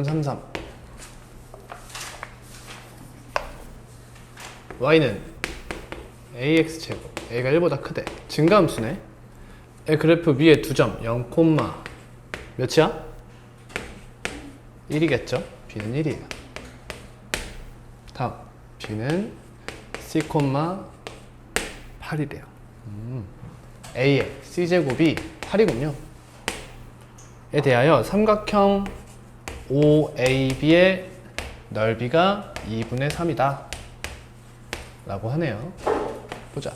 333. y는 ax제곱. a가 1보다 크대. 증가함수네. 의 그래프 위에 2점 0, 몇이야? 1이겠죠? b는 1이에요. 다음 b는 c, 8이래요. a의 c제곱이 8이군요. 에 대하여 삼각형 OAB의 넓이가 2분의 3이다 라고 하네요. 보자.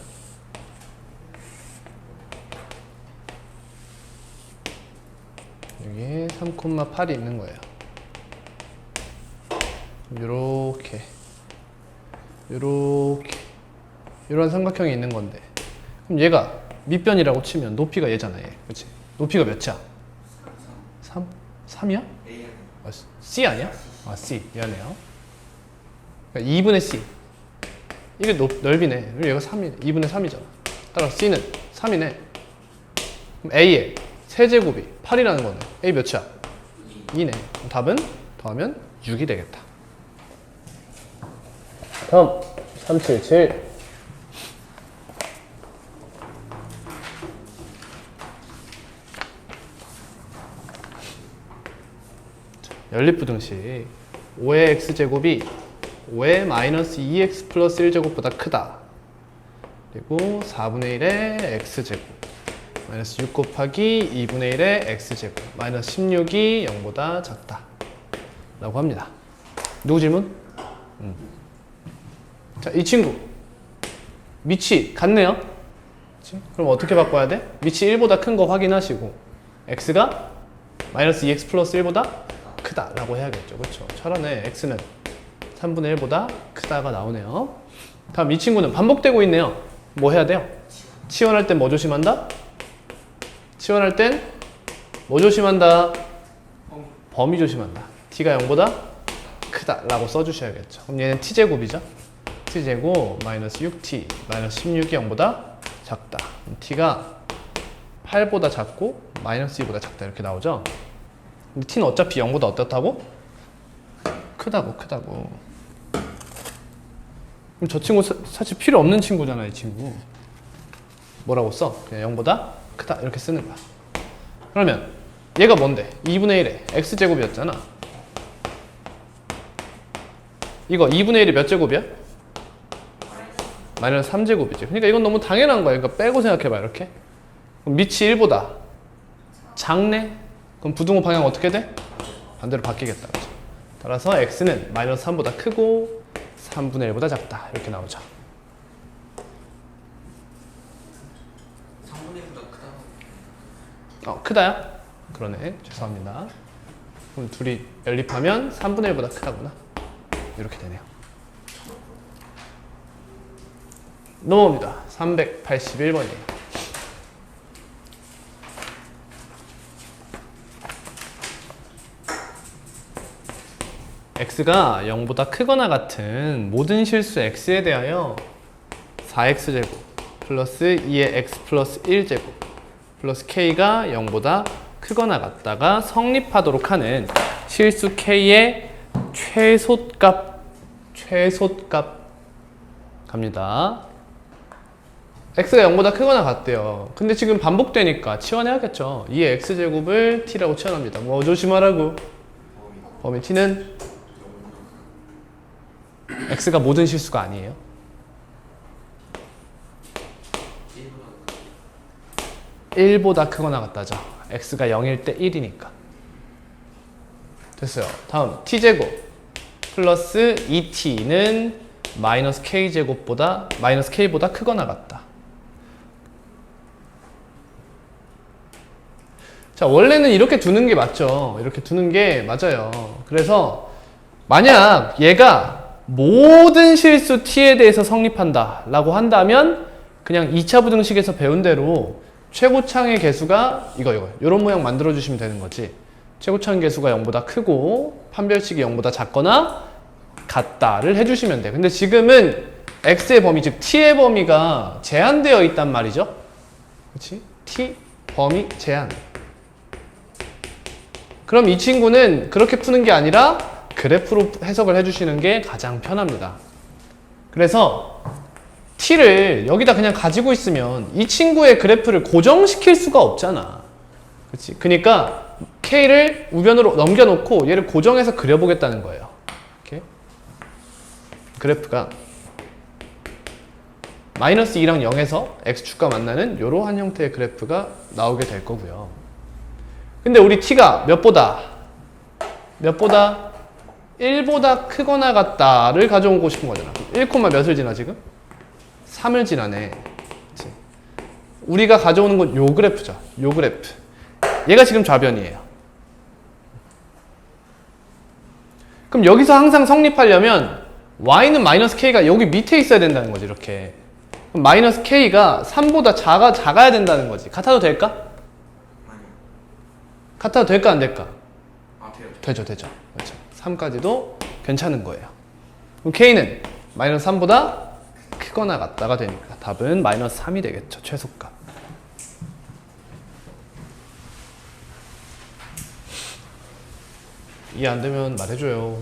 여기 3,8이 있는 거예요. 요렇게 이런 삼각형이 있는 건데, 그럼 얘가 밑변이라고 치면 높이가 얘잖아. 얘. 그치? 높이가 몇이야? 3? 3이야? C 아니야? 아, C. 미안해요. 그러니까 2분의 C. 이게 넓이네. 그리고 얘가 3이네. 2분의 3이잖아. 따라서 C는 3이네. 그럼 A의 세제곱이 8이라는 거네. A 몇이야? 2네. 그럼 답은 더하면 6이 되겠다. 다음 377. 연립부등식 5의 x제곱이 5의 마이너스 2x 플러스 1제곱보다 크다. 그리고 4분의 1의 x제곱 마이너스 6 곱하기 2분의 1의 x제곱 마이너스 16이 0보다 작다 라고 합니다. 누구 질문? 자, 이 친구 밑이 같네요. 그치? 그럼 어떻게 바꿔야 돼? 밑이 1보다 큰 거 확인하시고 x가 마이너스 2x 플러스 1보다 크다 라고 해야겠죠. 그렇죠? 잘하네. x는 3분의 1보다 크다가 나오네요. 다음 이 친구는 반복되고 있네요. 뭐 해야 돼요? 치환할 땐 뭐 조심한다? 치환할 땐 뭐 조심한다? 범위 조심한다. t가 0보다 크다 라고 써주셔야겠죠. 그럼 얘는 t제곱이죠. t제곱 마이너스 6t 마이너스 16이 0보다 작다. 그럼 t가 8보다 작고 마이너스 2보다 작다 이렇게 나오죠. 근데 t는 어차피 0보다 어떻다고? 크다고. 그럼 저 친구 사실 필요 없는 친구잖아. 이 친구 뭐라고 써? 그냥 0보다 크다 이렇게 쓰는 거야. 그러면 얘가 뭔데? 2분의 1의 x제곱이었잖아. 이거 2분의 1이 몇 제곱이야? 마이너스 3제곱이지. 그러니까 이건 너무 당연한 거야. 이거 빼고 생각해봐. 이렇게 그럼 밑이 1보다 작네? 그럼 부등호 방향 어떻게 돼? 반대로 바뀌겠다. 그렇죠? 따라서 x는 마이너스 3보다 크고 3분의 1보다 작다. 이렇게 나오죠. 3분의 1보다 크다. 크다야? 그러네. 죄송합니다. 그럼 둘이 연립하면 3분의 1보다 크다구나. 이렇게 되네요. 넘어옵니다. 381번이에요. x가 0보다 크거나 같은 모든 실수 x에 대하여 4x제곱 플러스 2의 x 플러스 1제곱 플러스 k가 0보다 크거나 같다가 성립하도록 하는 실수 k의 최소값 갑니다. x가 0보다 크거나 같대요. 근데 지금 반복되니까 치환해야겠죠. 2의 x제곱을 t라고 치환합니다. 뭐 조심하라고? 범위 t는 x가 모든 실수가 아니에요. 1보다 크거나 같다죠. x가 0일 때 1이니까. 됐어요. 다음 t제곱 플러스 2t는 마이너스 k제곱보다 마이너스 k보다 크거나 같다. 자, 원래는 이렇게 두는 게 맞죠. 이렇게 두는 게 맞아요. 그래서 만약 얘가 모든 실수 t에 대해서 성립한다 라고 한다면 그냥 2차 부등식에서 배운 대로 최고창의 개수가 이거 이런 모양 만들어 주시면 되는 거지. 최고창 개수가 0보다 크고 판별식이 0보다 작거나 같다를 해주시면 돼. 근데 지금은 x의 범위, 즉 t의 범위가 제한되어 있단 말이죠. 그렇지? t 범위 제한. 그럼 이 친구는 그렇게 푸는 게 아니라 그래프로 해석을 해주시는 게 가장 편합니다. 그래서 t를 여기다 그냥 가지고 있으면 이 친구의 그래프를 고정시킬 수가 없잖아. 그렇지? 그러니까 k를 우변으로 넘겨놓고 얘를 고정해서 그려보겠다는 거예요. 이렇게 그래프가 마이너스 2랑 0에서 x축과 만나는 이러한 형태의 그래프가 나오게 될 거고요. 근데 우리 t가 몇보다 1보다 크거나 같다를 가져오고 싶은 거잖아. 1, 몇을 지나 지금? 3을 지나네. 그치? 우리가 가져오는 건 요 그래프죠. 요 그래프. 얘가 지금 좌변이에요. 그럼 여기서 항상 성립하려면 y는 마이너스 k가 여기 밑에 있어야 된다는 거지. 이렇게. 그럼 마이너스 k가 3보다 작아야 된다는 거지. 같아도 될까? 아니요. 같아도 될까 안 될까? 아, 돼요. 되죠. 그렇죠. 3까지도 괜찮은 거예요. 그럼 k는 마이너스 3보다 크거나 같다가 되니까 답은 마이너스 3이 되겠죠. 최소값. 이해 안 되면 말해줘요.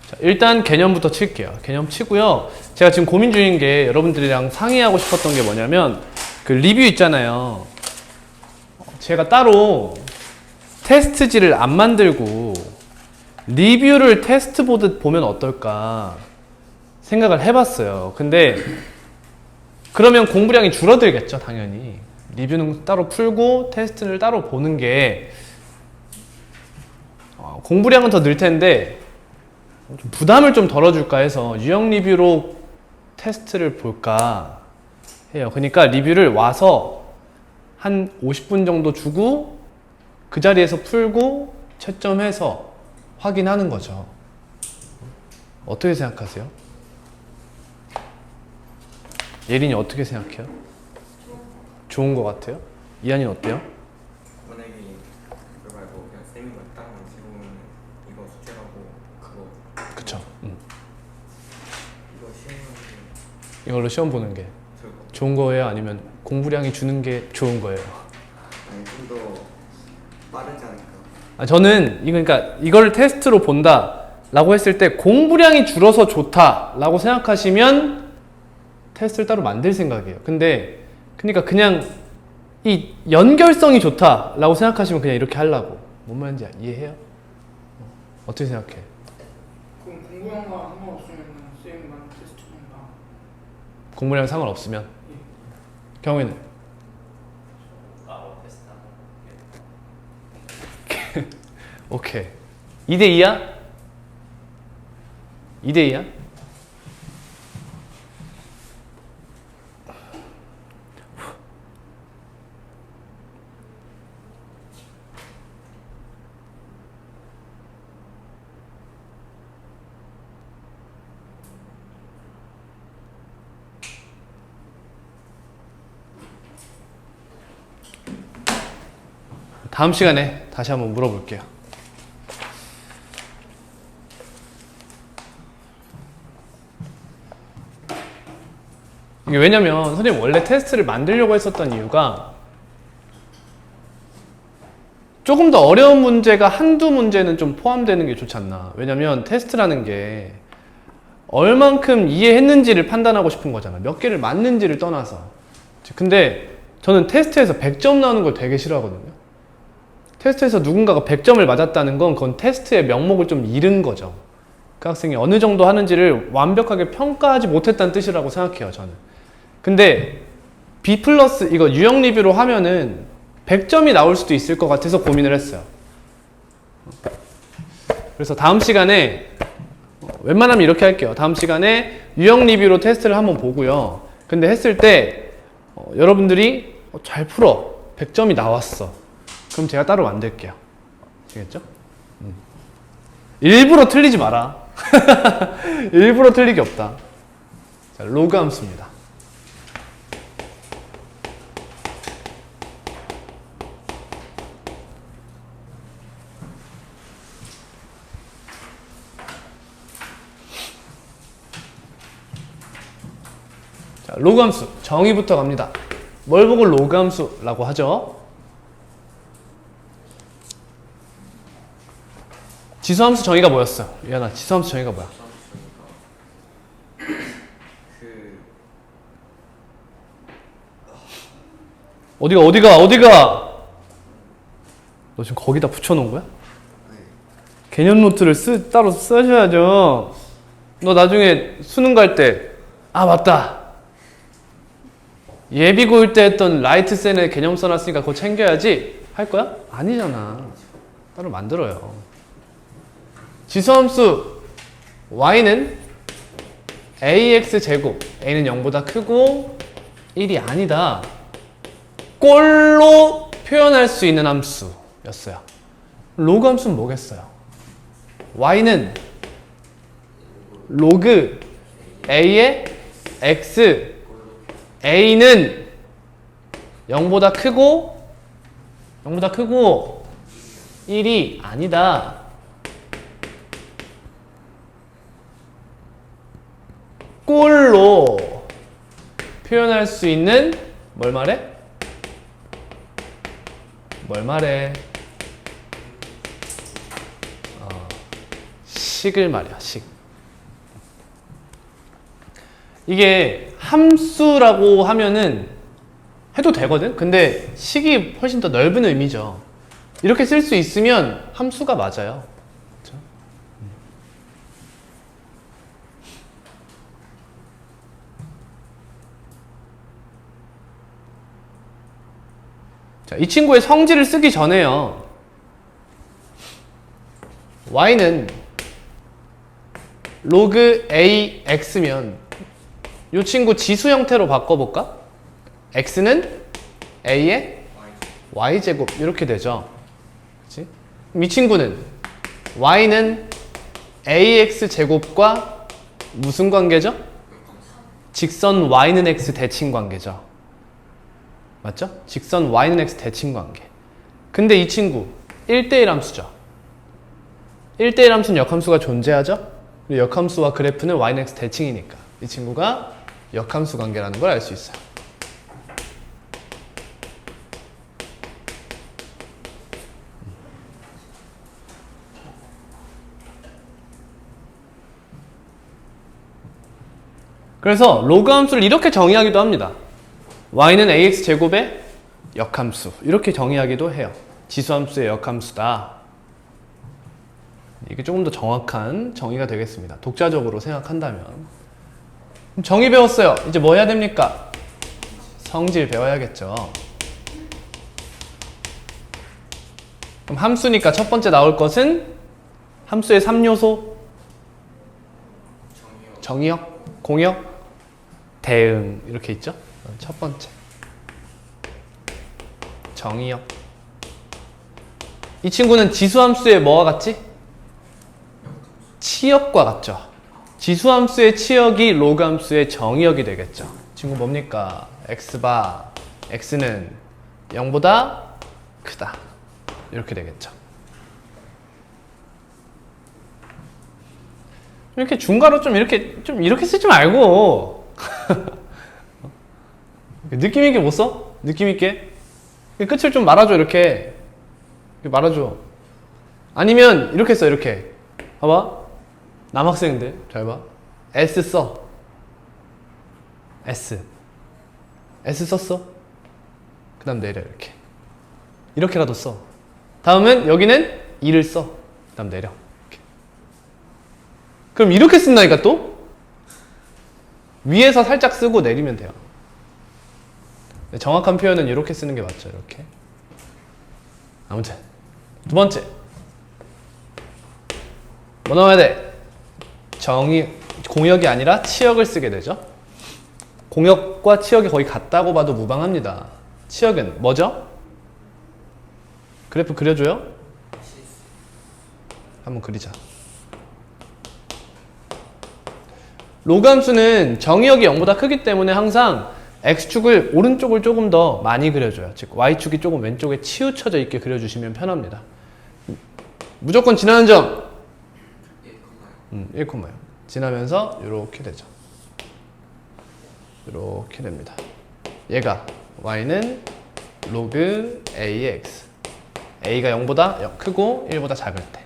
자, 일단 개념부터 칠게요. 개념 치고요. 제가 지금 고민 중인 게 여러분들이랑 상의하고 싶었던 게 뭐냐면 그 리뷰 있잖아요. 제가 따로 테스트지를 안 만들고 리뷰를 테스트 보듯 보면 어떨까 생각을 해봤어요. 근데 그러면 공부량이 줄어들겠죠, 당연히. 리뷰는 따로 풀고 테스트를 따로 보는 게 공부량은 더 늘 텐데 좀 부담을 좀 덜어줄까 해서 유형 리뷰로 테스트를 볼까 해요. 그러니까 리뷰를 와서 한 50분 정도 주고 그 자리에서 풀고 채점해서 확인하는 거죠. 어떻게 생각하세요? 예린이 어떻게 생각해요? 좋은 거 같아요? 이한이는 어때요? 만약에 그거 말고 그냥 쌤이 딱 지금 이거 숙제하고 그거 그쵸. 이거 시험하는 이걸로 시험 보는 게 게 저거 좋은 거예요? 아니면 공부량이 주는 게 좋은 거예요? 아니 좀 더 빠르지 않을까? 저는 그러니까 이걸 테스트로 본다 라고 했을 때 공부량이 줄어서 좋다 라고 생각하시면 테스트를 따로 만들 생각이에요. 근데 그러니까 그냥 이 연결성이 좋다 라고 생각하시면 그냥 이렇게 하려고. 뭔 말인지 이해해요? 어떻게 생각해? 그럼 공부한 거 상관없으면 쌤만 테스트 본다. 공부량 상관없으면? 경우에는? 오케이. 2대2야? 2대2야? 다음 시간에 다시 한번 물어볼게요. 이게 왜냐면 선생님 원래 테스트를 만들려고 했었던 이유가 조금 더 어려운 문제가 한두 문제는 좀 포함되는 게 좋지 않나. 왜냐면 테스트라는 게 얼만큼 이해했는지를 판단하고 싶은 거잖아. 몇 개를 맞는지를 떠나서. 근데 저는 테스트에서 100점 나오는 걸 되게 싫어하거든요. 테스트에서 누군가가 100점을 맞았다는 건 그건 테스트의 명목을 좀 잃은 거죠. 그 학생이 어느 정도 하는지를 완벽하게 평가하지 못했다는 뜻이라고 생각해요, 저는. 근데 B 플러스 이거 유형 리뷰로 하면은 100점이 나올 수도 있을 것 같아서 고민을 했어요. 그래서 다음 시간에 웬만하면 이렇게 할게요. 다음 시간에 유형 리뷰로 테스트를 한번 보고요. 근데 했을 때 여러분들이 잘 풀어. 100점이 나왔어. 그럼 제가 따로 만들게요. 아시겠죠? 일부러 틀리지 마라. 일부러 틀리기 없다. 자, 로그 함수입니다. 자, 로그 함수 정의부터 갑니다. 뭘 보고 로그 함수라고 하죠? 지수 함수 정의가 뭐였어? 이하나, 지수 함수 정의가 뭐야? 그 어디가? 너 지금 거기다 붙여놓은 거야? 개념 노트를 따로 쓰셔야죠. 너 나중에 수능 갈 때, 아, 맞다. 예비고일 때 했던 라이트센에 개념 써놨으니까 그거 챙겨야지. 할 거야? 아니잖아. 따로 만들어요. 지수함수 y는 ax 제곱, a는 0보다 크고 1이 아니다. 꼴로 표현할 수 있는 함수였어요. 로그 함수는 뭐겠어요? y는 로그 a의 x, a는 0보다 크고 1이 아니다. 꼴로 표현할 수 있는 뭘 말해? 식을 말이야, 식. 이게 함수라고 하면은 해도 되거든? 근데 식이 훨씬 더 넓은 의미죠. 이렇게 쓸 수 있으면 함수가 맞아요. 그렇죠? 자, 이 친구의 성질을 쓰기 전에요. y는 로그 ax면 이 친구 지수 형태로 바꿔볼까? x는 a의 y제곱 이렇게 되죠. 그치? 이 친구는 y는 ax 제곱과 무슨 관계죠? 직선 y는 x 대칭 관계죠. 맞죠? 직선 y는 x 대칭 관계. 근데 이 친구 1대1 함수죠. 1대1 함수는 역함수가 존재하죠? 그리고 역함수와 그래프는 y는 x 대칭이니까 이 친구가 역함수 관계라는 걸 알 수 있어요. 그래서 로그 함수를 이렇게 정의하기도 합니다. y는 ax 제곱의 역함수 이렇게 정의하기도 해요. 지수함수의 역함수다. 이게 조금 더 정확한 정의가 되겠습니다. 독자적으로 생각한다면. 그럼 정의 배웠어요. 이제 뭐 해야 됩니까? 성질 배워야겠죠. 그럼 함수니까 첫 번째 나올 것은 함수의 3요소 정의역, 공역, 대응 이렇게 있죠. 첫 번째 정의역. 이 친구는 지수함수의 뭐와 같지? 치역과 같죠. 지수함수의 치역이 로그함수의 정의역이 되겠죠. 친구 뭡니까? x바 x는 0보다 크다 이렇게 되겠죠. 이렇게 중괄호 좀 이렇게 쓰지 말고 느낌 있게 못 써? 느낌 있게 끝을 좀 말아줘. 이렇게 말아줘. 아니면 이렇게 써. 이렇게 봐봐. 남학생들 잘 봐. S 써. S 썼어? 그 다음 내려. 이렇게라도 써. 다음은 여기는 2를 써. 그 다음 내려. 이렇게. 그럼 이렇게 쓴다니까 또? 위에서 살짝 쓰고 내리면 돼요. 정확한 표현은 이렇게 쓰는 게 맞죠. 이렇게. 아무튼 두 번째 뭐 나와야 돼? 공역이 아니라 치역을 쓰게 되죠. 공역과 치역이 거의 같다고 봐도 무방합니다. 치역은 뭐죠? 그래프 그려줘요? 한번 그리자. 로그 함수는 정의역이 0보다 크기 때문에 항상 x축을 오른쪽을 조금 더 많이 그려줘요. 즉 y축이 조금 왼쪽에 치우쳐져 있게 그려주시면 편합니다. 무조건 지나는 점 1,0 지나면서 이렇게 되죠. 이렇게 됩니다. 얘가 y는 로그 a의 x. a가 0보다 크고 1보다 작을 때.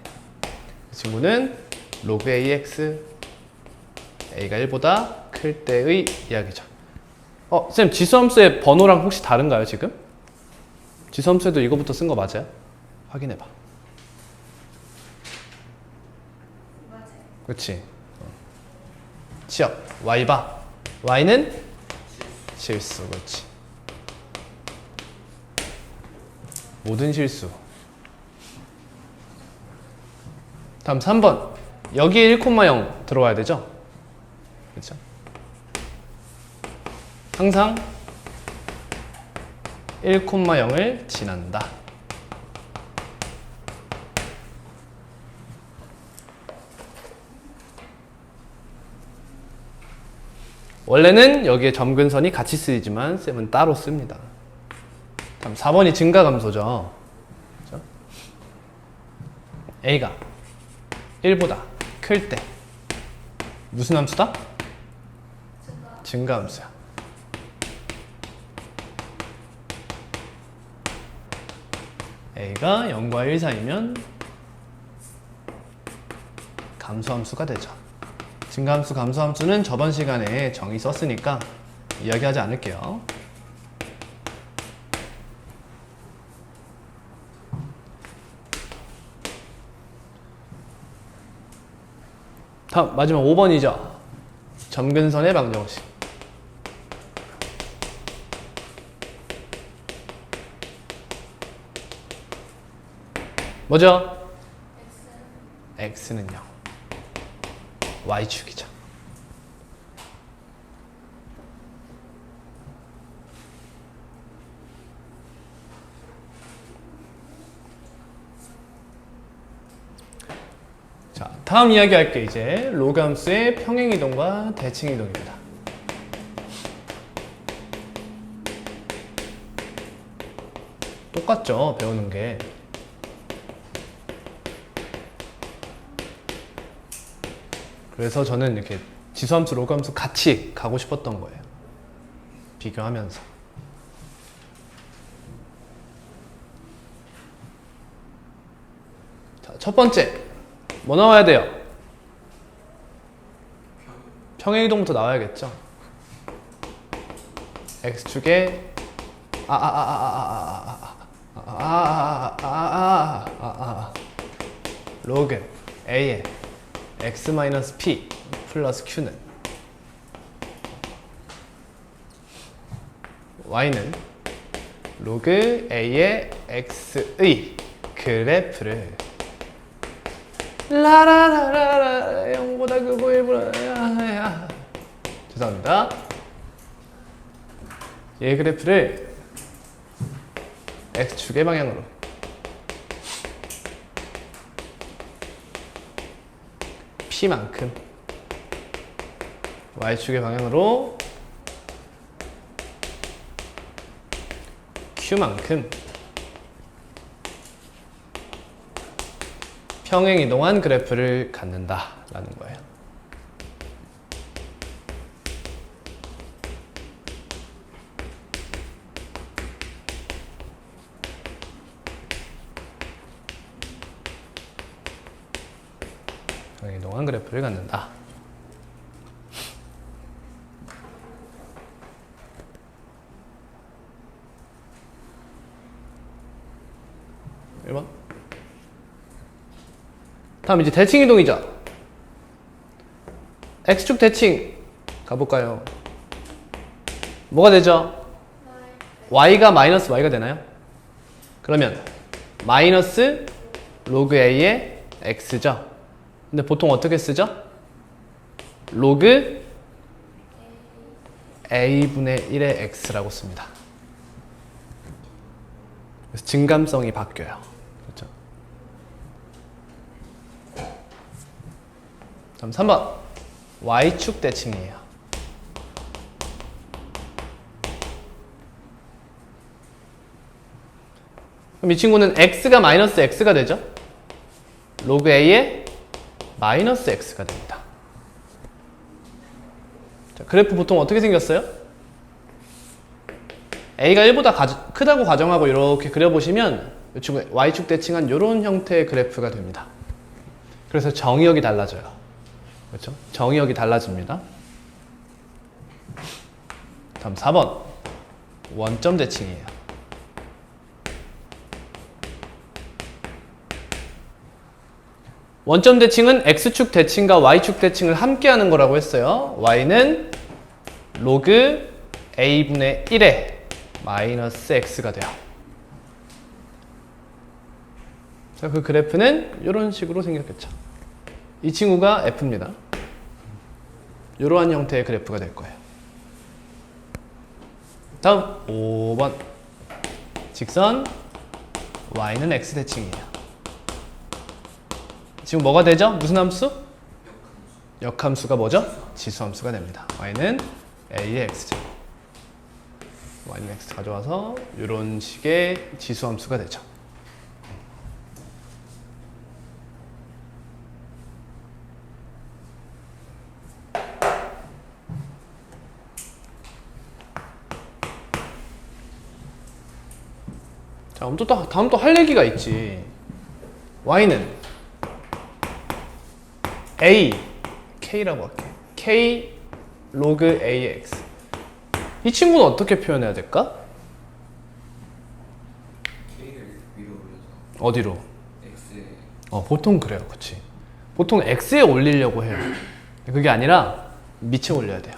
이 친구는 로그 a의 x. a가 1보다 클 때의 이야기죠. 쌤, 지수함수의 번호랑 혹시 다른가요, 지금? 지수함수에도 이거부터 쓴 거 맞아요? 확인해봐. 맞아요. 그치? 치역. y바. y는 실수. 그렇지. 모든 실수. 다음 3번. 여기에 1,0 들어와야 되죠? 그렇죠? 항상 1,0을 지난다. 원래는 여기에 점근선이 같이 쓰이지만 쌤은 따로 씁니다. 다음 4번이 증가감소죠. 그렇죠? A가 1보다 클 때 무슨 함수다? 증가함수야. A가 0과 1 사이면 감소함수가 되죠. 증가함수, 감소함수는 저번 시간에 정의 썼으니까 이야기하지 않을게요. 다음 마지막 5번이죠. 점근선의 방정식. 뭐죠? x는 0. y축이죠. 자, 다음 이야기할 게 이제 로그함수의 평행이동과 대칭이동입니다. 똑같죠, 배우는 게. 그래서 저는 이렇게 지수함수, 로그함수 같이 가고 싶었던 거예요. 비교하면서. 자, 첫 번째. 뭐 나와야 돼요? 평행이동부터 나와야겠죠? X축에 로그 A의 x-p 플러스 q는 y는 로그 a의 x의 그래프를 라라라라라 0보다 크고 1보다 죄송합니다. 얘 그래프를 x축의 방향으로 p만큼 y축의 방향으로 q만큼 평행이동한 그래프를 갖는다 라는 거예요. 평행이동한 그래프를 갖는다. 다음 이제 대칭이동이죠. X축 대칭 가볼까요? 뭐가 되죠? Y가 마이너스 Y가 되나요? 그러면 마이너스 로그 A의 X죠. 근데 보통 어떻게 쓰죠? 로그 A분의 1의 X라고 씁니다. 그래서 증감성이 바뀌어요. 그렇죠? 다음 3번 Y축 대칭이에요. 그럼 이 친구는 X가 마이너스 X가 되죠? 로그 A의 마이너스 X가 됩니다. 자, 그래프 보통 어떻게 생겼어요? a가 1보다 크다고 가정하고 이렇게 그려보시면 y축 대칭한 이런 형태의 그래프가 됩니다. 그래서 정의역이 달라져요. 그렇죠? 정의역이 달라집니다. 다음 4번 원점 대칭이에요. 원점 대칭은 x축 대칭과 y축 대칭을 함께 하는 거라고 했어요. y는 로그 a분의 1에 마이너스 x가 돼요. 자, 그 그래프는 이런 식으로 생겼겠죠. 이 친구가 f입니다. 이러한 형태의 그래프가 될 거예요. 다음 5번 직선 y는 x 대칭이에요. 지금 뭐가 되죠? 무슨 함수? 역함수가 뭐죠? 지수함수가 됩니다. y는 a의 x제곱. y는 x 가져와서 이런 식의 지수함수가 되죠. 자, 다음 또 할 얘기가 있지. y는 a, k라고 할게. k 로그 ax. 이 친구는 어떻게 표현해야 될까? K를 위로 올려서 어디로? X에 보통 그래요. 그치? 보통 x에 올리려고 해요. 그게 아니라 밑에 올려야 돼요.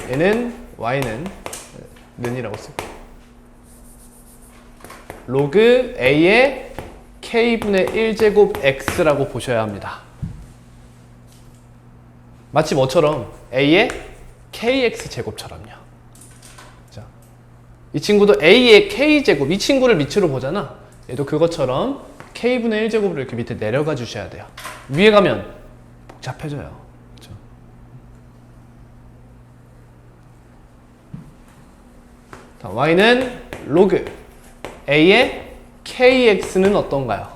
얘는 y는 는이라고 쓸게요. 로그 a의 k분의 1제곱 x라고 보셔야 합니다. 마치 뭐처럼 a의 kx 제곱처럼요. 자, 이 친구도 a의 k제곱, 이 친구를 밑으로 보잖아. 얘도 그것처럼 k분의 1제곱으로 이렇게 밑에 내려가 주셔야 돼요. 위에 가면 복잡해져요. 그렇죠? 자, y는 로그 a의 kx는 어떤가요?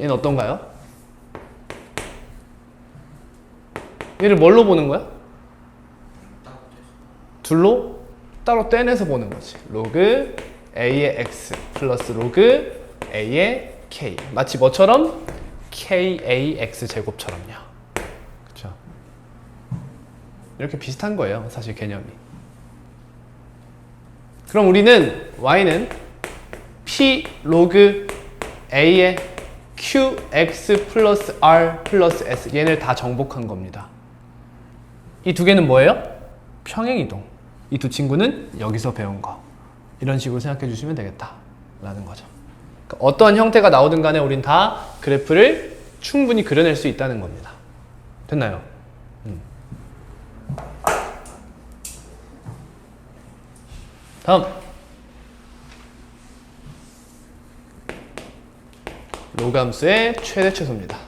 얘는 어떤가요? 얘를 뭘로 보는 거야? 따로 떼서 둘로 따로 떼내서 보는 거지. 로그 a의 x 플러스 로그 a의 k. 마치 뭐처럼? kax 제곱처럼요. 그렇죠? 이렇게 비슷한 거예요. 사실 개념이. 그럼 우리는 y는 p 로그 a의 qx 플러스 r 플러스 s 얘네를 다 정복한 겁니다. 이 두 개는 뭐예요? 평행이동. 이 두 친구는 여기서 배운 거. 이런 식으로 생각해 주시면 되겠다 라는 거죠. 그러니까 어떠한 형태가 나오든 간에 우린 다 그래프를 충분히 그려낼 수 있다는 겁니다. 됐나요? 다음 로그 함수의 최대 최소입니다.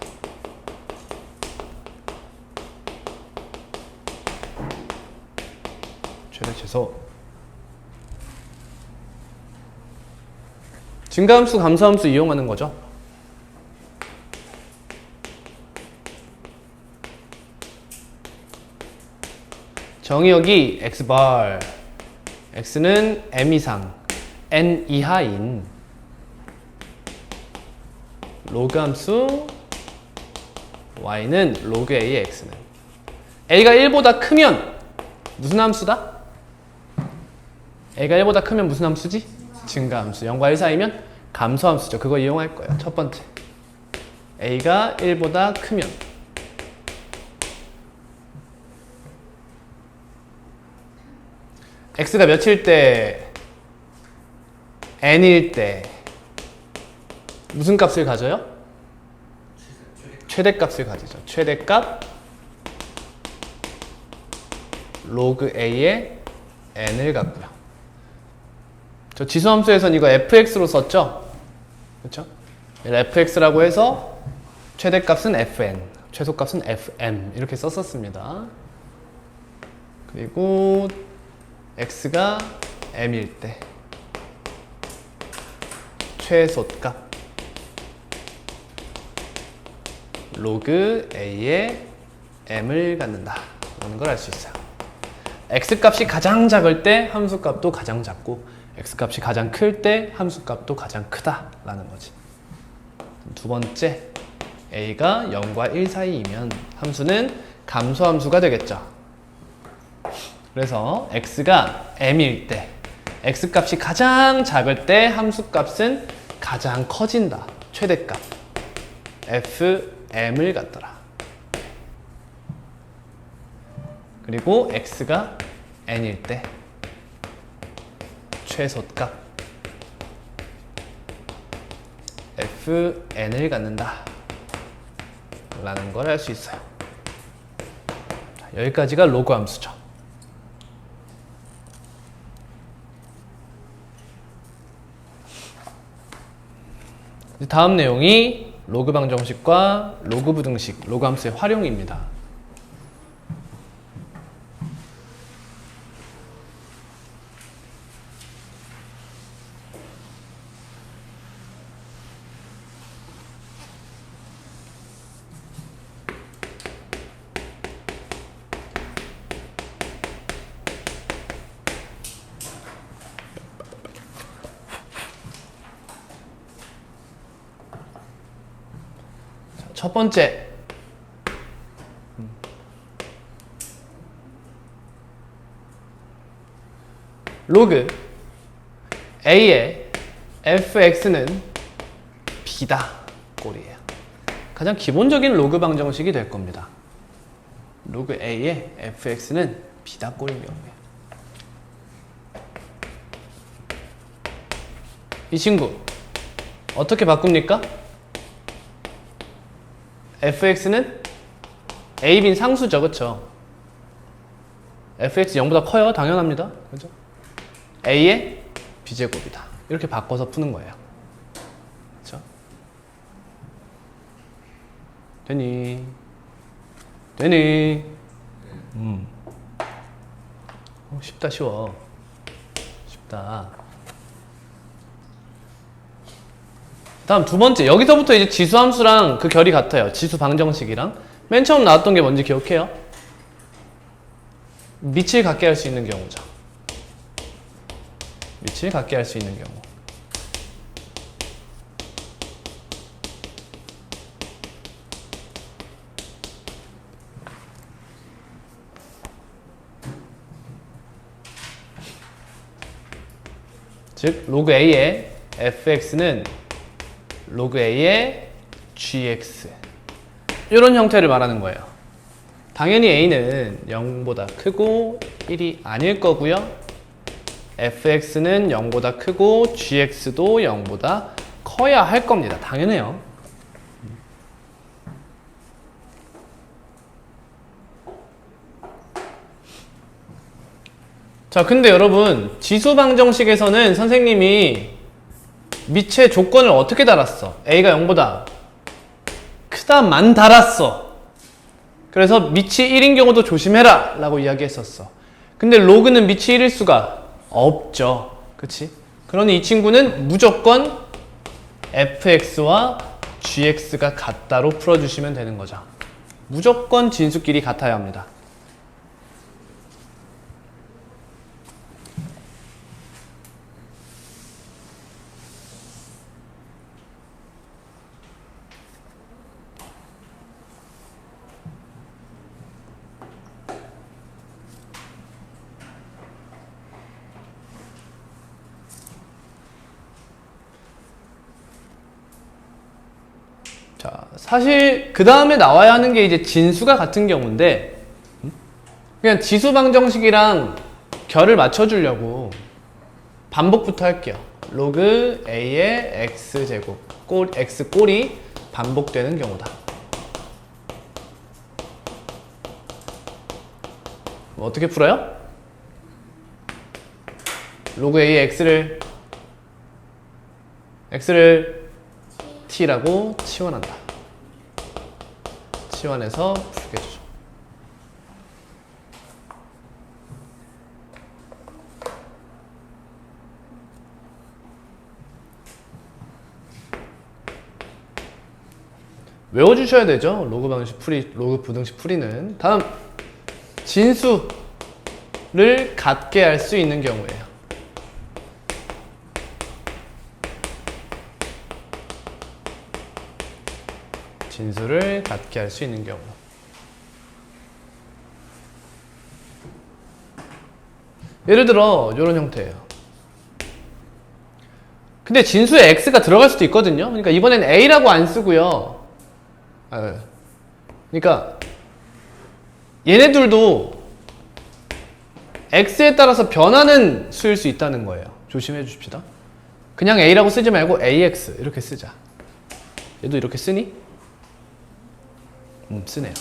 최대 최소. 증가함수, 감소함수 이용하는 거죠. 정의역이 xbar, x는 m 이상, n 이하인 로그 함수 y는 로그 a의 x는 a가 1보다 크면 무슨 함수다? a가 1보다 크면 무슨 함수지? 증가함수. 0과 1 사이면 감소함수죠. 그거 이용할 거예요. 첫 번째. a가 1보다 크면 x가 몇일 때 n일 때 무슨 값을 가져요? 최대값을 가지죠. 최대값 로그 a의 n을 갖고요. 저 지수함수에선 이거 fx로 썼죠? 그렇죠? fx라고 해서 최대값은 fn, 최소값은 fm 이렇게 썼었습니다. 그리고 x가 m일 때 최소값 로그 a의 m을 갖는다 라는 걸 알 수 있어요. x값이 가장 작을 때 함수값도 가장 작고 x값이 가장 클 때 함수값도 가장 크다라는 거지. 두 번째, a가 0과 1 사이이면 함수는 감소함수가 되겠죠. 그래서 x가 m일 때 x값이 가장 작을 때 함수값은 가장 커진다. 최대값 fm을 갖더라. 그리고 x가 n일 때 최소값 fn을 갖는다 라는 걸 알 수 있어요. 자, 여기까지가 로그 함수죠. 다음 내용이 로그 방정식과 로그 부등식, 로그 함수의 활용입니다. 첫 번째, 로그 a의 fx는 b다 꼴이에요. 가장 기본적인 로그 방정식이 될 겁니다. 로그 a의 fx는 b다 꼴인 경우에요. 이 친구 어떻게 바꿉니까? fx는 a, b인 상수죠, 그쵸? fx 0보다 커요, 당연합니다, 그죠? a의 b제곱이다. 이렇게 바꿔서 푸는 거예요. 그쵸? 되니? 쉽다, 쉬워. 쉽다. 다음 두 번째, 여기서부터 이제 지수함수랑 그 결이 같아요. 지수 방정식이랑. 맨 처음 나왔던 게 뭔지 기억해요? 밑을 갖게 할 수 있는 경우죠. 밑을 갖게 할 수 있는 경우. 즉 로그 a의 fx는 로그 a의 gx 이런 형태를 말하는 거예요. 당연히 a는 0보다 크고 1이 아닐 거고요. fx는 0보다 크고 gx도 0보다 커야 할 겁니다. 당연해요. 자, 근데 여러분 지수 방정식에서는 선생님이 밑에 조건을 어떻게 달았어? a가 0보다 크다만 달았어. 그래서 밑이 1인 경우도 조심해라 라고 이야기했었어. 근데 로그는 밑이 1일 수가 없죠. 그치? 그러니 이 친구는 무조건 fx와 gx가 같다로 풀어주시면 되는 거죠. 무조건 진수끼리 같아야 합니다. 자, 사실 그 다음에 나와야 하는 게 이제 진수가 같은 경우인데 그냥 지수 방정식이랑 결을 맞춰주려고 반복부터 할게요. 로그 a의 x제곱 x 꼴이 반복되는 경우다. 뭐 어떻게 풀어요? 로그 a의 x를 t라고 치환한다. 치환해서 풀게 해주죠. 외워주셔야 되죠. 로그 방식 풀이, 로그 부등식 풀이는. 다음 진수 진수를 갖게 할 수 있는 경우예요. 진수를 갖게 할 수 있는 경우. 예를 들어 이런 형태예요. 근데 진수에 x가 들어갈 수도 있거든요. 그러니까 이번엔 a라고 안 쓰고요. 그러니까 얘네들도 x에 따라서 변하는 수일 수 있다는 거예요. 조심해 주십시다. 그냥 a라고 쓰지 말고 ax 이렇게 쓰자. 얘도 이렇게 쓰니? 쓰네요.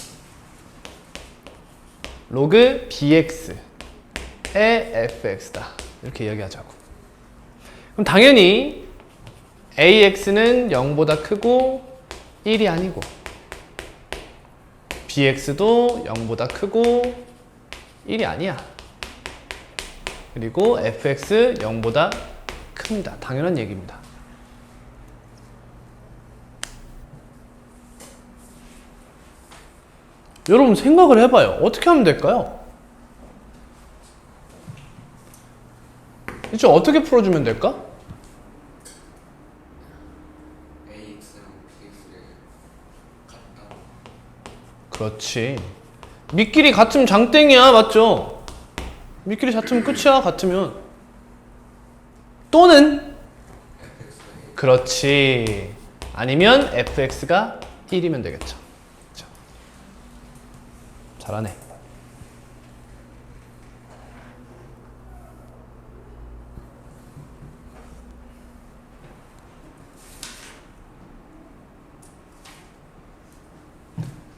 로그 bx의 fx다. 이렇게 이야기하자고. 그럼 당연히 ax는 0보다 크고 1이 아니고 bx도 0보다 크고 1이 아니야. 그리고 fx 0보다 큽니다. 당연한 얘기입니다. 여러분 생각을 해봐요. 어떻게 하면 될까요? 이제 어떻게 풀어주면 될까? AX랑 BX를 같다. 그렇지. 밑길이 같으면 장땡이야. 맞죠? 밑길이 같으면 끝이야. 같으면. 또는 그렇지. 아니면 fx가 1이면 되겠죠. 그렇죠. 잘하네.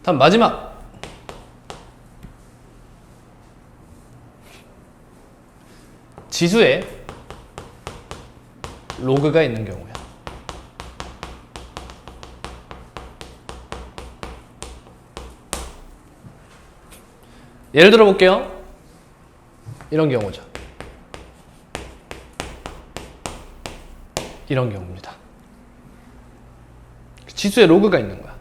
다음 마지막. 지수에 로그가 있는 경우야. 예를 들어 볼게요. 이런 경우죠. 이런 경우입니다. 지수에 로그가 있는 거야.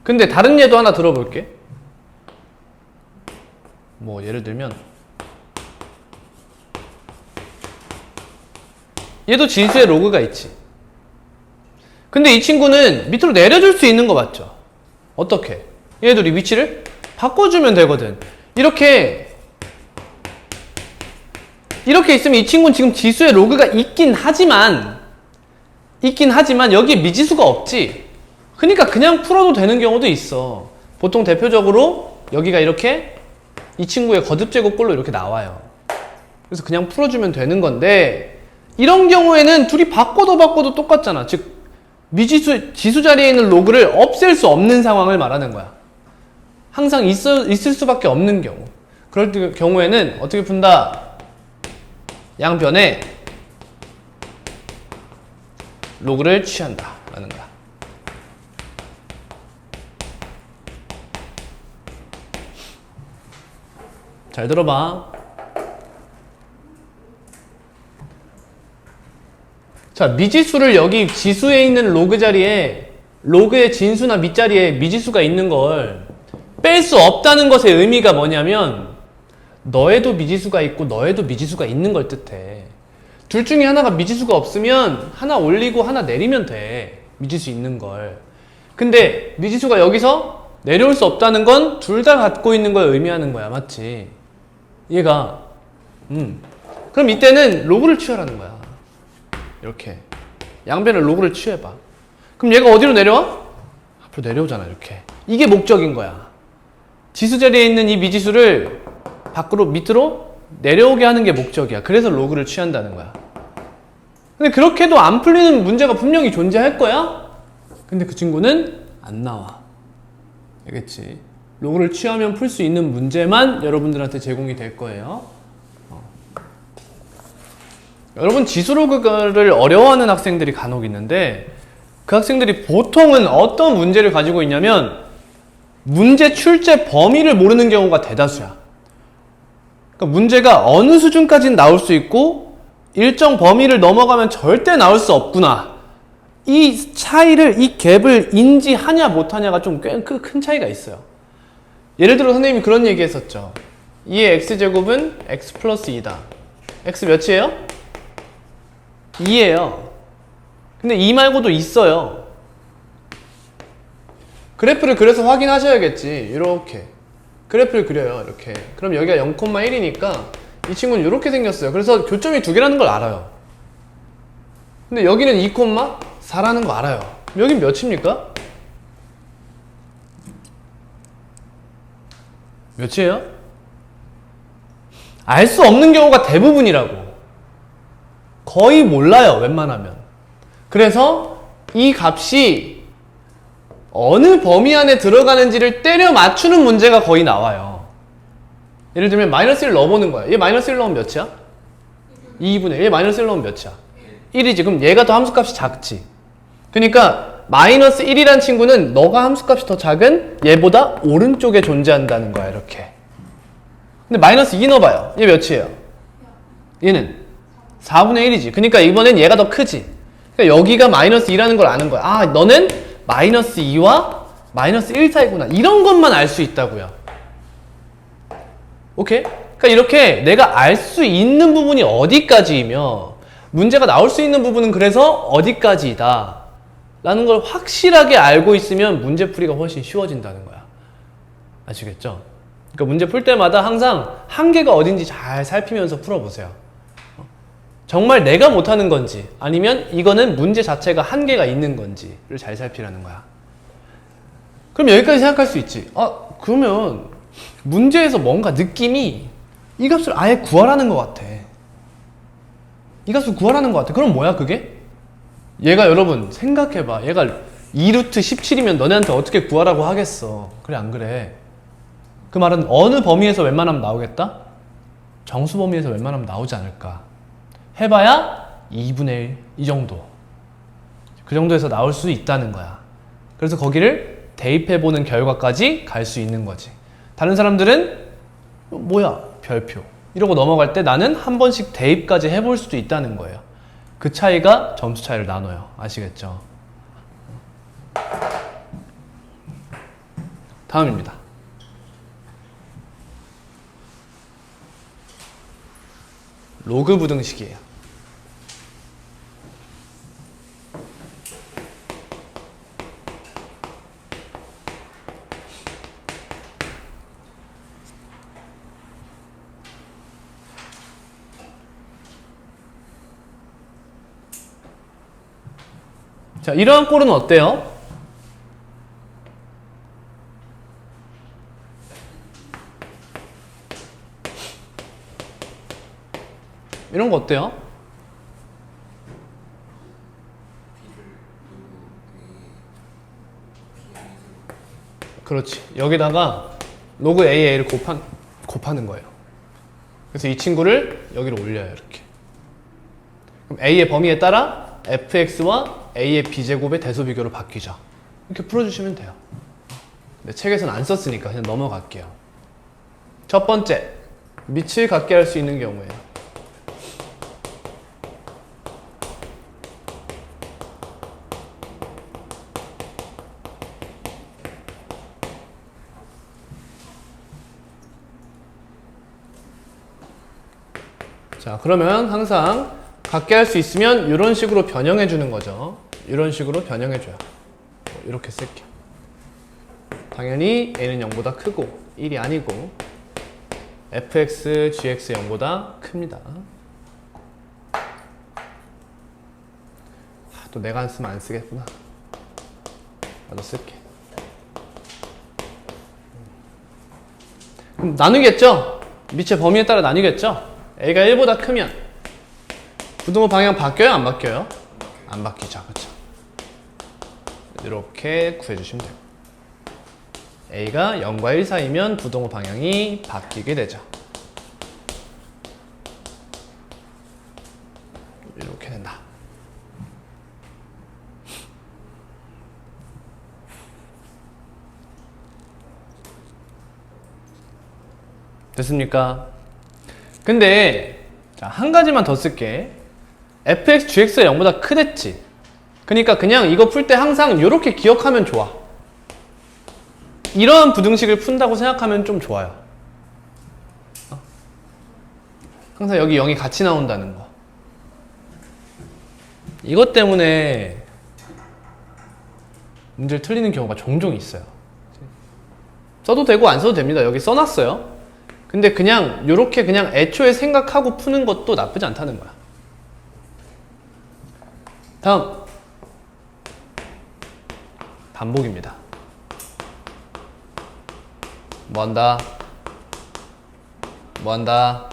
근데 다른 예도 하나 들어볼게. 뭐 예를 들면 얘도 진수에 로그가 있지. 근데 이 친구는 밑으로 내려줄 수 있는 거 맞죠? 어떻게? 얘들이 위치를 바꿔주면 되거든. 이렇게 있으면 이 친구는 지금 지수에 로그가 있긴 하지만 여기에 미지수가 없지. 그러니까 그냥 풀어도 되는 경우도 있어. 보통 대표적으로 여기가 이렇게 이 친구의 거듭 제곱꼴로 이렇게 나와요. 그래서 그냥 풀어주면 되는 건데 이런 경우에는 둘이 바꿔도 똑같잖아. 즉 지수 자리에 있는 로그를 없앨 수 없는 상황을 말하는 거야. 항상 있을 수밖에 없는 경우. 그럴 경우에는 어떻게 푼다? 양변에 로그를 취한다 라는 거야. 잘 들어봐. 자, 미지수를 여기 지수에 있는 로그 자리에 로그의 진수나 밑자리에 미지수가 있는 걸 뺄 수 없다는 것의 의미가 뭐냐면 너에도 미지수가 있고 너에도 미지수가 있는 걸 뜻해. 둘 중에 하나가 미지수가 없으면 하나 올리고 하나 내리면 돼. 미지수 있는 걸. 근데 미지수가 여기서 내려올 수 없다는 건 둘 다 갖고 있는 걸 의미하는 거야. 맞지? 얘가 그럼 이때는 로그를 취하라는 거야. 이렇게 양변에 로그를 취해봐. 그럼 얘가 어디로 내려와? 앞으로 내려오잖아. 이렇게. 이게 목적인 거야. 지수 자리에 있는 이 미지수를 밖으로 밑으로 내려오게 하는 게 목적이야. 그래서 로그를 취한다는 거야. 근데 그렇게도 안 풀리는 문제가 분명히 존재할 거야. 근데 그 친구는 안 나와. 알겠지? 로그를 취하면 풀 수 있는 문제만 여러분들한테 제공이 될 거예요. 여러분 지수 로그를 어려워하는 학생들이 간혹 있는데 그 학생들이 보통은 어떤 문제를 가지고 있냐면 문제 출제 범위를 모르는 경우가 대다수야. 그러니까 문제가 어느 수준까지는 나올 수 있고 일정 범위를 넘어가면 절대 나올 수 없구나. 이 차이를, 이 갭을 인지하냐 못하냐가 좀 꽤 큰 차이가 있어요. 예를 들어 선생님이 그런 얘기 했었죠. 2의 x제곱은 x 플러스 2다. x 몇이에요? 2예요. 근데 2 말고도 있어요. 그래프를 그려서 확인하셔야겠지. 이렇게 그래프를 그려요. 이렇게. 그럼 여기가 0,1이니까 이 친구는 이렇게 생겼어요. 그래서 교점이 두 개라는 걸 알아요. 근데 여기는 2,4라는 거 알아요. 여긴 몇입니까? 몇이에요? 알 수 없는 경우가 대부분이라고. 거의 몰라요, 웬만하면. 그래서 이 값이 어느 범위 안에 들어가는지를 때려 맞추는 문제가 거의 나와요. 예를 들면 마이너스 1 넣어보는 거야. 얘 마이너스 1 넣으면 몇이야? 2분의 1. 얘 마이너스 1 넣으면 몇이야? 1이지. 그럼 얘가 더 함수값이 작지. 그러니까 마이너스 1이란 친구는 너가 함수값이 더 작은 얘보다 오른쪽에 존재한다는 거야. 이렇게. 근데 마이너스 2 넣어봐요. 얘 몇이에요? 얘는 4분의 1이지. 그러니까 이번엔 얘가 더 크지. 그러니까 여기가 마이너스 2라는 걸 아는 거야. 아, 너는 마이너스 2와 마이너스 1 사이구나. 이런 것만 알 수 있다고요. 오케이? 그러니까 이렇게 내가 알 수 있는 부분이 어디까지이며 문제가 나올 수 있는 부분은 그래서 어디까지이다 라는 걸 확실하게 알고 있으면 문제풀이가 훨씬 쉬워진다는 거야. 아시겠죠? 그러니까 문제 풀 때마다 항상 한계가 어딘지 잘 살피면서 풀어보세요. 정말 내가 못하는 건지 아니면 이거는 문제 자체가 한계가 있는 건지를 잘 살피라는 거야. 그럼 여기까지 생각할 수 있지. 아, 그러면 문제에서 뭔가 느낌이 이 값을 아예 구하라는 것 같아. 이 값을 구하라는 것 같아. 그럼 뭐야 그게? 얘가 여러분 생각해봐. 얘가 2루트 17이면 너네한테 어떻게 구하라고 하겠어. 그래 안 그래? 그 말은 어느 범위에서 웬만하면 나오겠다? 정수 범위에서 웬만하면 나오지 않을까. 해봐야 2분의 1 이 정도. 그 정도에서 나올 수 있다는 거야. 그래서 거기를 대입해보는 결과까지 갈 수 있는 거지. 다른 사람들은 뭐야 별표 이러고 넘어갈 때 나는 한 번씩 대입까지 해볼 수도 있다는 거예요. 그 차이가 점수 차이를 나눠요. 아시겠죠? 다음입니다. 로그 부등식이에요. 자, 이러한 꼴은 어때요? 이런 거 어때요? 그렇지. 여기다가 로그 AA를 곱하는 거예요. 그래서 이 친구를 여기로 올려요. 이렇게. 그럼 A의 범위에 따라 fx와 A의 b제곱의 대소비교로 바뀌죠. 이렇게 풀어주시면 돼요. 근데 책에서는 안 썼으니까 그냥 넘어갈게요. 첫 번째, 밑을 같게 할 수 있는 경우에요. 자, 그러면 항상 같게 할 수 있으면 이런 식으로 변형해 주는 거죠. 이런 식으로 변형해 줘요. 이렇게 쓸게요. 당연히 a는 0보다 크고 1이 아니고 fx, gx 0보다 큽니다. 또 내가 안 쓰면 안 쓰겠구나. 나도 쓸게. 그럼 나누겠죠? 밑의 범위에 따라 나누겠죠? a가 1보다 크면 부등호 방향 바뀌어요? 안 바뀌어요? 안 바뀌죠. 그렇죠? 이렇게 구해주시면 돼요. a가 0과 1 사이면 부등호 방향이 바뀌게 되죠. 이렇게 된다. 됐습니까? 근데 자, 한 가지만 더 쓸게. fx, gx가 0보다 크댔지. 그러니까 그냥 이거 풀 때 항상 이렇게 기억하면 좋아. 이런 부등식을 푼다고 생각하면 좀 좋아요. 항상 여기 0이 같이 나온다는 거. 이것 때문에 문제를 틀리는 경우가 종종 있어요. 써도 되고 안 써도 됩니다. 여기 써놨어요. 근데 그냥 요렇게 그냥 애초에 생각하고 푸는 것도 나쁘지 않다는 거야. 다음 반복입니다. 뭐한다? 뭐한다?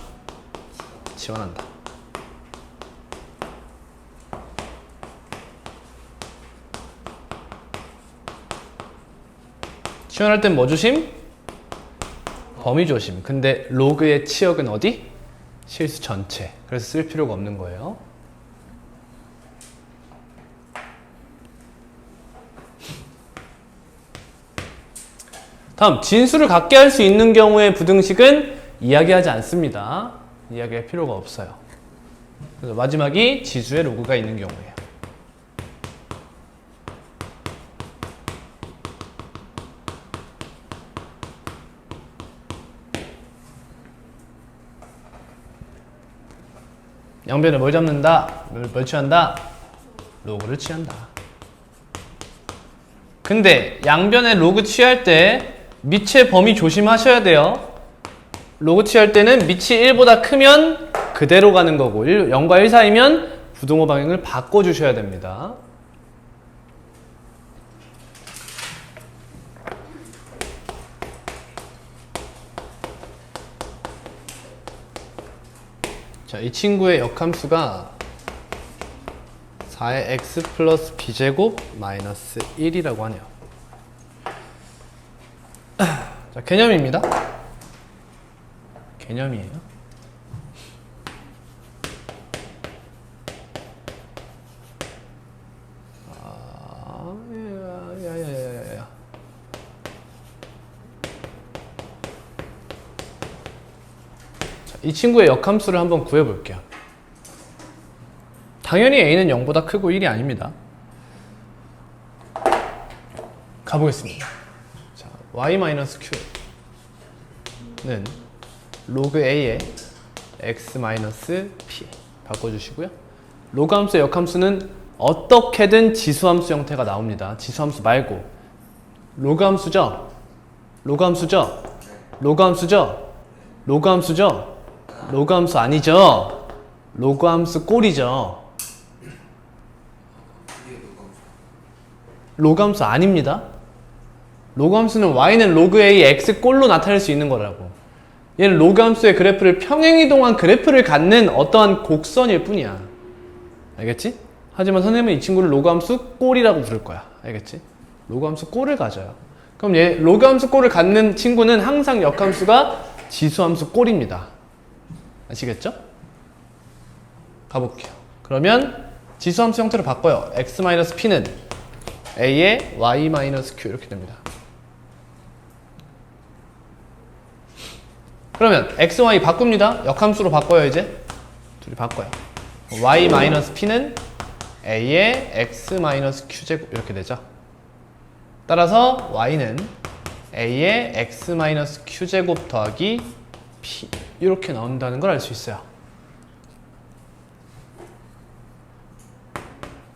지원한다. 지원할 땐 뭐 조심? 범위 조심. 근데 로그의 치역은 어디? 실수 전체. 그래서 쓸 필요가 없는 거예요. 다음, 진수를 갖게 할 수 있는 경우의 부등식은 이야기하지 않습니다. 이야기할 필요가 없어요. 그래서 마지막이 지수의 로그가 있는 경우예요. 양변에 뭘 잡는다? 뭘 취한다? 로그를 취한다. 근데 양변에 로그 취할 때 밑의 범위 조심하셔야 돼요. 로그 취할 때는 밑이 1보다 크면 그대로 가는 거고 0과 1 사이면 부등호 방향을 바꿔주셔야 됩니다. 자, 이 친구의 역함수가 4의 x 플러스 b제곱 마이너스 1이라고 하네요. 자, 개념입니다. 개념이에요. 야야야야야. 자, 이 친구의 역함수를 한번 구해볼게요. 당연히 a는 0보다 크고 1이 아닙니다. 가보겠습니다. 자, y-q는 로그 a의 x-p 바꿔주시고요. 로그 함수의 역함수는 어떻게든 지수함수 형태가 나옵니다. 지수함수 말고 로그 함수죠? 로그 함수죠? 로그 함수죠? 로그 함수죠? 로그 함수 아니죠? 로그 함수 꼴이죠. 로그 함수 아닙니다. 로그 함수는 y는 로그 a x 꼴로 나타낼 수 있는 거라고. 얘는 로그 함수의 그래프를 평행이동한 그래프를 갖는 어떠한 곡선일 뿐이야. 알겠지? 하지만 선생님은 이 친구를 로그 함수 꼴이라고 부를 거야. 알겠지? 로그 함수 꼴을 가져요. 그럼 얘 로그 함수 꼴을 갖는 친구는 항상 역함수가 지수함수 꼴입니다. 아시겠죠? 가볼게요. 그러면 지수함수 형태로 바꿔요. x-p는 a의 y-q 이렇게 됩니다. 그러면 x, y 바꿉니다. 역함수로 바꿔요. 이제 둘이 바꿔요. y-p는 a의 x-q제곱 이렇게 되죠. 따라서 y는 a의 x-q제곱 더하기 p 이렇게 나온다는 걸 알 수 있어요.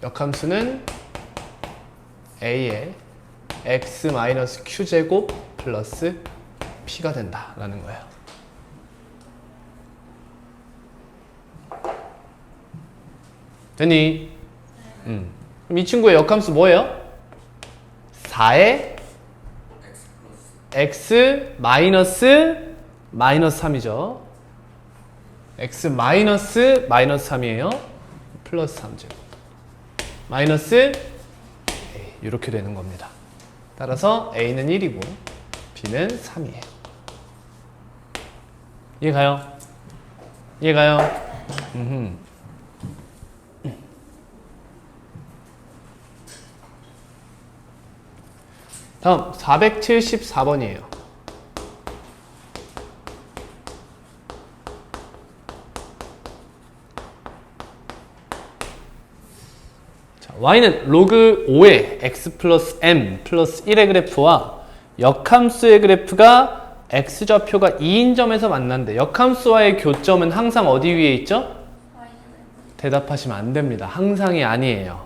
역함수는 a의 x-q제곱 플러스 p가 된다라는 거예요. 됐니? 그럼 이 친구의 역함수 뭐예요? 4의 x 마이너스 3이죠. x 마이너스 3이에요. 플러스 3제곱. 마이너스 a 이렇게 되는 겁니다. 따라서 a는 1이고 b는 3이에요. 이해가요? 이해가요? 다음 474번이에요. 자, y는 로그 5의 x 플러스 m 플러스 1의 그래프와 역함수의 그래프가 x좌표가 2인 점에서 만난대. 역함수와의 교점은 항상 어디 위에 있죠? 대답하시면 안 됩니다. 항상이 아니에요.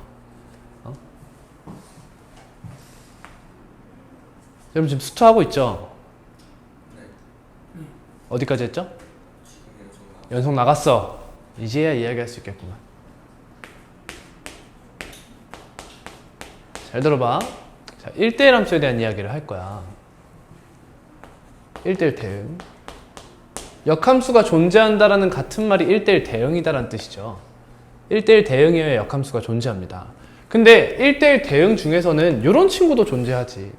여러분 지금 수투하고 있죠? 네. 어디까지 했죠? 지금 연속 나갔어. 이제야 이야기할 수 있겠구만. 잘 들어봐. 자, 1대1 함수에 대한 이야기를 할 거야. 1대1 대응. 역함수가 존재한다라는 같은 말이 1대1 대응이다라는 뜻이죠. 1대1 대응이어야 역함수가 존재합니다. 근데 1대1 대응 중에서는 이런 친구도 존재하지.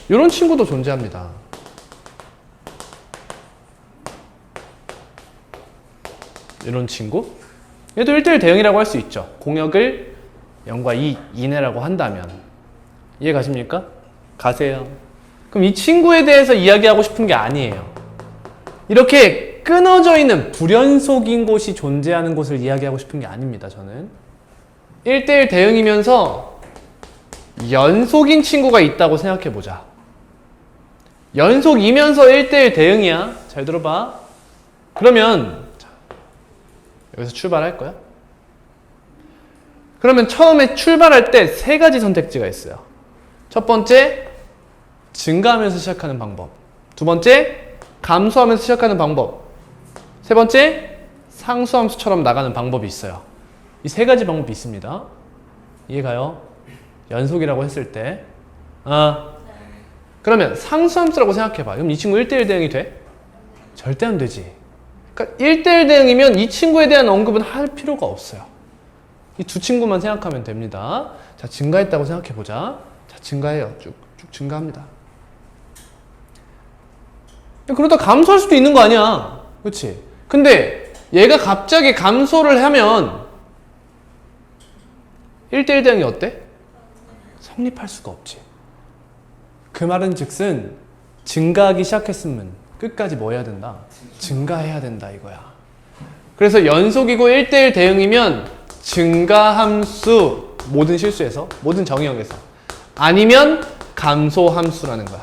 이런 친구도 존재합니다. 이런 친구? 얘도 1대1 대응이라고 할 수 있죠. 공역을 0과 2 이내라고 한다면. 이해 가십니까? 가세요. 그럼 이 친구에 대해서 이야기하고 싶은 게 아니에요. 이렇게 끊어져 있는 불연속인 곳이 존재하는 곳을 이야기하고 싶은 게 아닙니다. 저는 1대1 대응이면서 연속인 친구가 있다고 생각해 보자. 연속이면서 1대1 대응이야. 잘 들어봐. 그러면 자, 여기서 출발할 거야. 그러면 처음에 출발할 때 세 가지 선택지가 있어요. 첫 번째, 증가하면서 시작하는 방법. 두 번째, 감소하면서 시작하는 방법. 세 번째, 상수함수처럼 나가는 방법이 있어요. 이 세 가지 방법이 있습니다. 이해가요? 연속이라고 했을 때. 그러면 상수함수라고 생각해봐. 그럼 이 친구 1대1 대응이 돼? 절대 안 되지. 그러니까 1대1 대응이면 이 친구에 대한 언급은 할 필요가 없어요. 이 두 친구만 생각하면 됩니다. 자, 증가했다고 생각해보자. 자, 증가해요. 쭉 증가합니다. 그러다 감소할 수도 있는 거 아니야. 그렇지? 근데 얘가 갑자기 감소를 하면 1대1 대응이 어때? 성립할 수가 없지. 그 말은 즉슨 증가하기 시작했으면 끝까지 뭐 해야 된다? 증가해야 된다 이거야. 그래서 연속이고 1대1 대응이면 증가함수, 모든 실수에서, 모든 정의역에서, 아니면 감소함수라는 거야.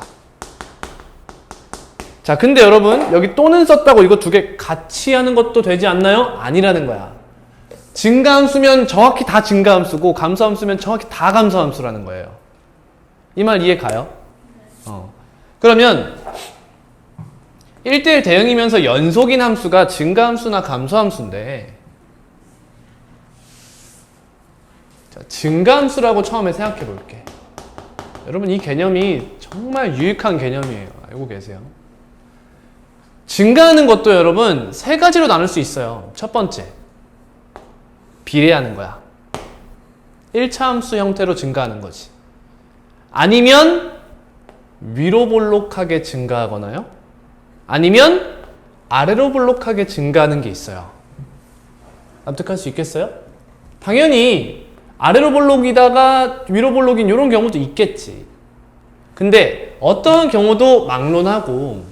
자, 근데 여러분 여기 또는 썼다고 이거 두 개 같이 하는 것도 되지 않나요? 아니라는 거야. 증가함수면 정확히 다 증가함수고 감소함수면 정확히 다 감소함수라는 거예요. 이 말 이해 가요? 그러면 1대1 대응이면서 연속인 함수가 증가함수나 감소함수인데, 자, 증가함수라고 처음에 생각해 볼게. 여러분 이 개념이 정말 유익한 개념이에요. 알고 계세요? 증가하는 것도 여러분 세 가지로 나눌 수 있어요. 첫 번째, 비례하는 거야. 1차 함수 형태로 증가하는 거지. 아니면 위로 볼록하게 증가하거나요. 아니면 아래로 볼록하게 증가하는 게 있어요. 납득할 수 있겠어요? 당연히 아래로 볼록이다가 위로 볼록인 이런 경우도 있겠지. 근데 어떠한 경우도 막론하고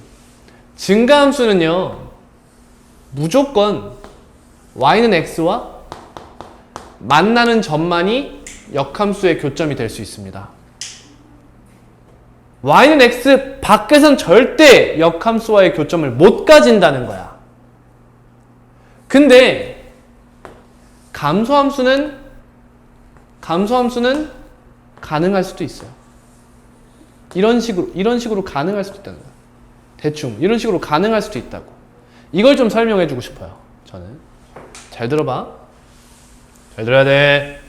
증가함수는요, 무조건 y는 x와 만나는 점만이 역함수의 교점이 될 수 있습니다. y는 x 밖에선 절대 역함수와의 교점을 못 가진다는 거야. 근데 감소함수는 가능할 수도 있어요. 이런 식으로 가능할 수도 있다는 거야. 대충 이런 식으로 가능할 수도 있다고. 이걸 좀 설명해 주고 싶어요. 저는. 잘 들어봐. 잘 들어야 돼.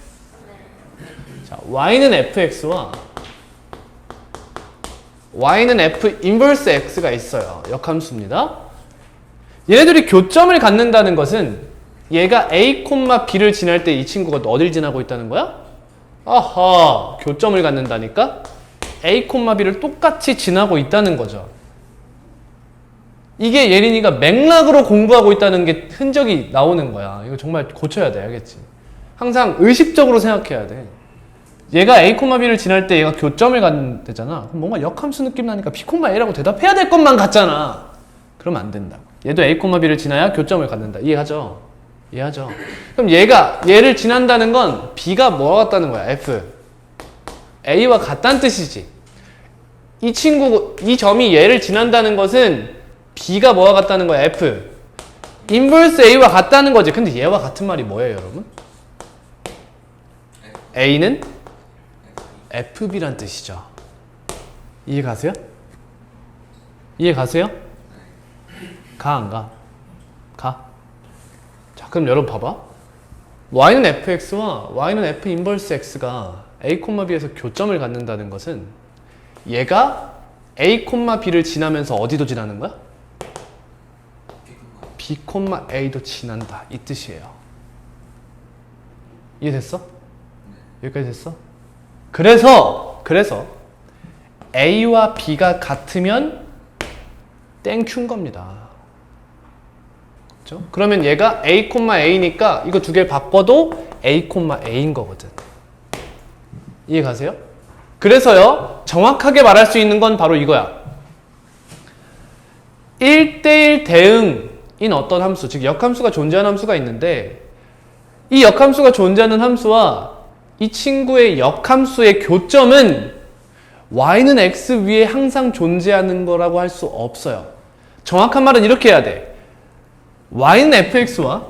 자, y는 fx와 y는 f 인버스 x가 있어요. 역함수입니다. 얘네들이 교점을 갖는다는 것은 얘가 a, b를 지날 때 이 친구가 어딜 지나고 있다는 거야? 아하, 교점을 갖는다니까? a, b를 똑같이 지나고 있다는 거죠. 이게 예린이가 맥락으로 공부하고 있다는 게 흔적이 나오는 거야. 이거 정말 고쳐야 돼. 알겠지? 항상 의식적으로 생각해야 돼. 얘가 a, b를 지날 때 얘가 교점을 갖는다잖아. 그럼 뭔가 역함수 느낌 나니까 b, a라고 대답해야 될 것만 같잖아. 그러면 안 된다고. 얘도 a, b를 지나야 교점을 갖는다. 이해하죠? 이해하죠? 그럼 얘를 지난다는 건 B가 뭐와 같다는 거야? F. A와 같다는 뜻이지. 이 점이 얘를 지난다는 것은 B가 뭐와 같다는 거야? F. 인버스 A와 같다는 거지. 근데 얘와 같은 말이 뭐예요, 여러분? A는 FB란 뜻이죠. 이해 가세요? 이해 가세요? 가, 안 가? 가? 자, 그럼 여러분 봐봐. Y는 fx와 Y는 f 인버스 x가 A, B에서 교점을 갖는다는 것은 얘가 A, B를 지나면서 어디도 지나는 거야? B, A도 지난다. 이 뜻이에요. 이해됐어? 여기까지 됐어? 그래서 A와 B가 같으면 땡큐인 겁니다. 그렇죠? 그러면 얘가 A, A니까 이거 두 개를 바꿔도 A, A인 거거든. 이해 가세요? 그래서요, 정확하게 말할 수 있는 건 바로 이거야. 1대1 대응인 어떤 함수, 즉 역함수가 존재하는 함수가 있는데 이 역함수가 존재하는 함수와 이 친구의 역함수의 교점은 y는 x 위에 항상 존재하는 거라고 할 수 없어요. 정확한 말은 이렇게 해야 돼. y는 fx와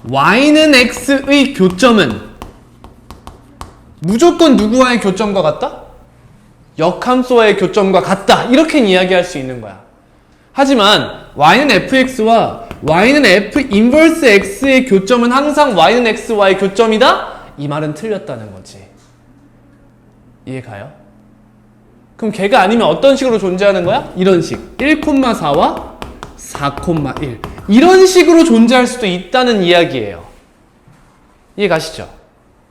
y는 x의 교점은 무조건 누구와의 교점과 같다? 역함수와의 교점과 같다. 이렇게 이야기할 수 있는 거야. 하지만 y는 fx와 y는 f 인버스 x의 교점은 항상 y는 x와의 교점이다? 이 말은 틀렸다는 거지. 이해 가요? 그럼 걔가 아니면 어떤 식으로 존재하는 거야? 이런 식. 1,4와 4,1. 이런 식으로 존재할 수도 있다는 이야기예요. 이해 가시죠?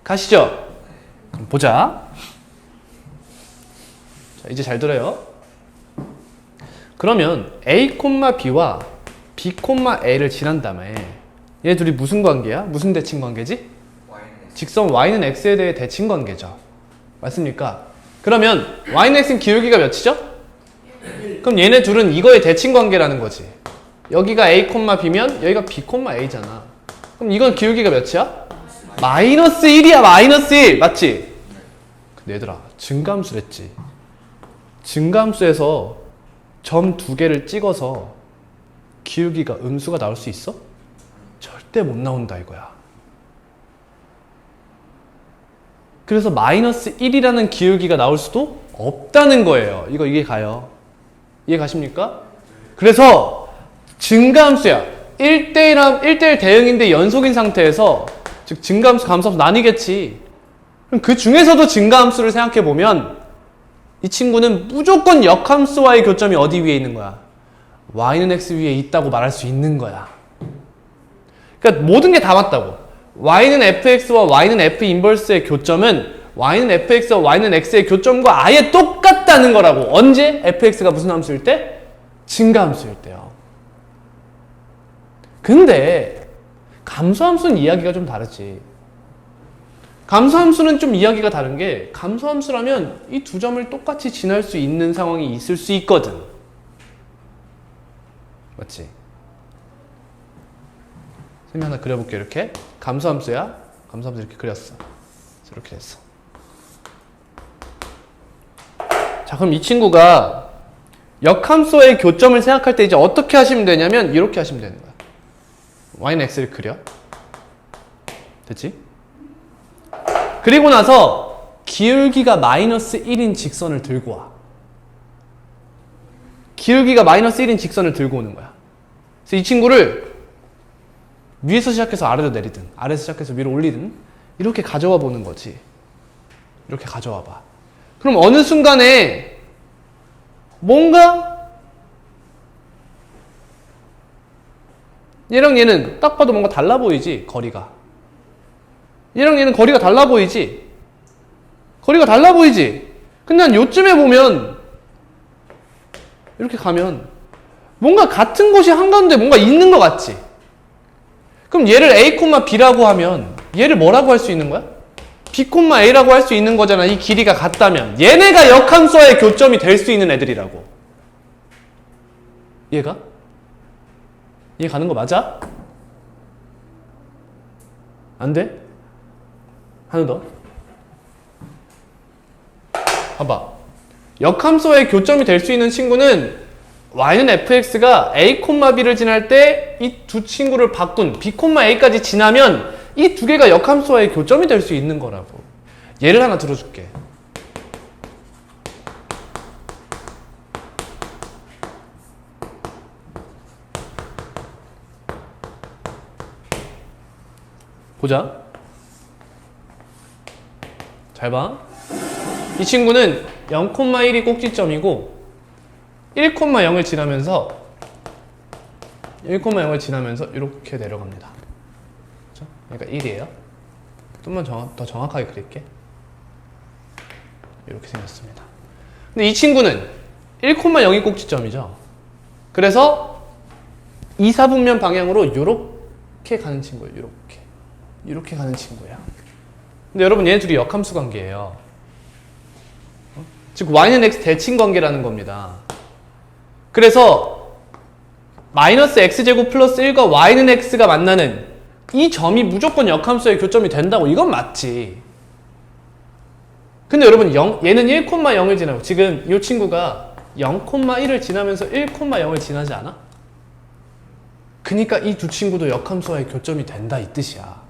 가시죠? 그럼 보자. 자, 이제 잘 들어요. 그러면 A, B와 B, A를 지난 다음에 얘 둘이 무슨 관계야? 무슨 대칭 관계지? 직선 y는 x에 대해 대칭 관계죠. 맞습니까? 그러면 y는 x는 기울기가 몇이죠? 그럼 얘네 둘은 이거의 대칭 관계라는 거지. 여기가 A, B면 여기가 B, A잖아. 그럼 이건 기울기가 몇이야? 마이너스 1이야. 마이너스 1. 맞지? 근데 얘들아, 증가함수랬지. 증가함수에서 점 두 개를 찍어서 기울기가 음수가 나올 수 있어? 절대 못 나온다 이거야. 그래서 마이너스 1이라는 기울기가 나올 수도 없다는 거예요. 이거 이해 가요? 이해 가십니까? 그래서 증가함수야. 1대1 대응인데 연속인 상태에서 즉 증가함수, 감소함수 나뉘겠지. 그럼 그 중에서도 증가함수를 생각해 보면 이 친구는 무조건 역함수와의 교점이 어디 위에 있는 거야? y는 x 위에 있다고 말할 수 있는 거야. 그러니까 모든 게 다 맞다고. y는 fx와 y는 f 인버스의 교점은 y는 fx와 y는 x의 교점과 아예 똑같다는 거라고. 언제? fx가 무슨 함수일 때? 증가함수일 때요. 근데 감소함수는 이야기가 좀 다르지. 감소함수는 좀 이야기가 다른 게, 감소함수라면 이 두 점을 똑같이 지날 수 있는 상황이 있을 수 있거든. 맞지? 선생님이 하나 그려볼게. 이렇게 감소함수야. 감소함수 이렇게 그렸어. 이렇게 됐어. 자, 그럼 이 친구가 역함수의 교점을 생각할 때 이제 어떻게 하시면 되냐면 이렇게 하시면 되는 거야. y는 x를 그려. 됐지? 그리고 나서 기울기가 마이너스 1인 직선을 들고 와. 기울기가 마이너스 1인 직선을 들고 오는 거야. 그래서 이 친구를 위에서 시작해서 아래로 내리든 아래에서 시작해서 위로 올리든 이렇게 가져와 보는 거지. 이렇게 가져와 봐. 그럼 어느 순간에 뭔가 얘랑 얘는 딱 봐도 뭔가 달라 보이지? 거리가. 얘랑 얘는 거리가 달라 보이지? 거리가 달라 보이지? 근데 한 요쯤에 보면 이렇게 가면 뭔가 같은 곳이 한가운데 뭔가 있는 것 같지? 그럼 얘를 A, B라고 하면 얘를 뭐라고 할 수 있는 거야? B, A라고 할 수 있는 거잖아. 이 길이가 같다면 얘네가 역함수와의 교점이 될 수 있는 애들이라고. 얘가? 이해 가는 거 맞아? 안 돼? 하나 더. 봐봐. 역함수와의 교점이 될 수 있는 친구는 y는 fx가 a, b를 지날 때 이 두 친구를 바꾼 b, a까지 지나면 이 두 개가 역함수와의 교점이 될 수 있는 거라고. 예를 하나 들어줄게. 보자. 잘 봐. 이 친구는 0,1이 꼭지점이고 1,0을 지나면서 1,0을 지나면서 이렇게 내려갑니다. 그렇죠? 그러니까 1이에요. 좀만 더 정확하게 그릴게. 이렇게 생겼습니다. 근데 이 친구는 1,0이 꼭지점이죠. 그래서 2, 4분면 방향으로 이렇게 가는 친구예요. 이렇게 가는 친구야. 근데 여러분 얘네 둘이 역함수 관계예요. 즉 y는 x 대칭 관계라는 겁니다. 그래서 마이너스 x제곱 플러스 1과 y는 x가 만나는 이 점이 무조건 역함수의 교점이 된다고. 이건 맞지. 근데 여러분 얘는 1,0을 지나고 지금 이 친구가 0,1을 지나면서 1,0을 지나지 않아? 그니까 이 두 친구도 역함수와의 교점이 된다 이 뜻이야.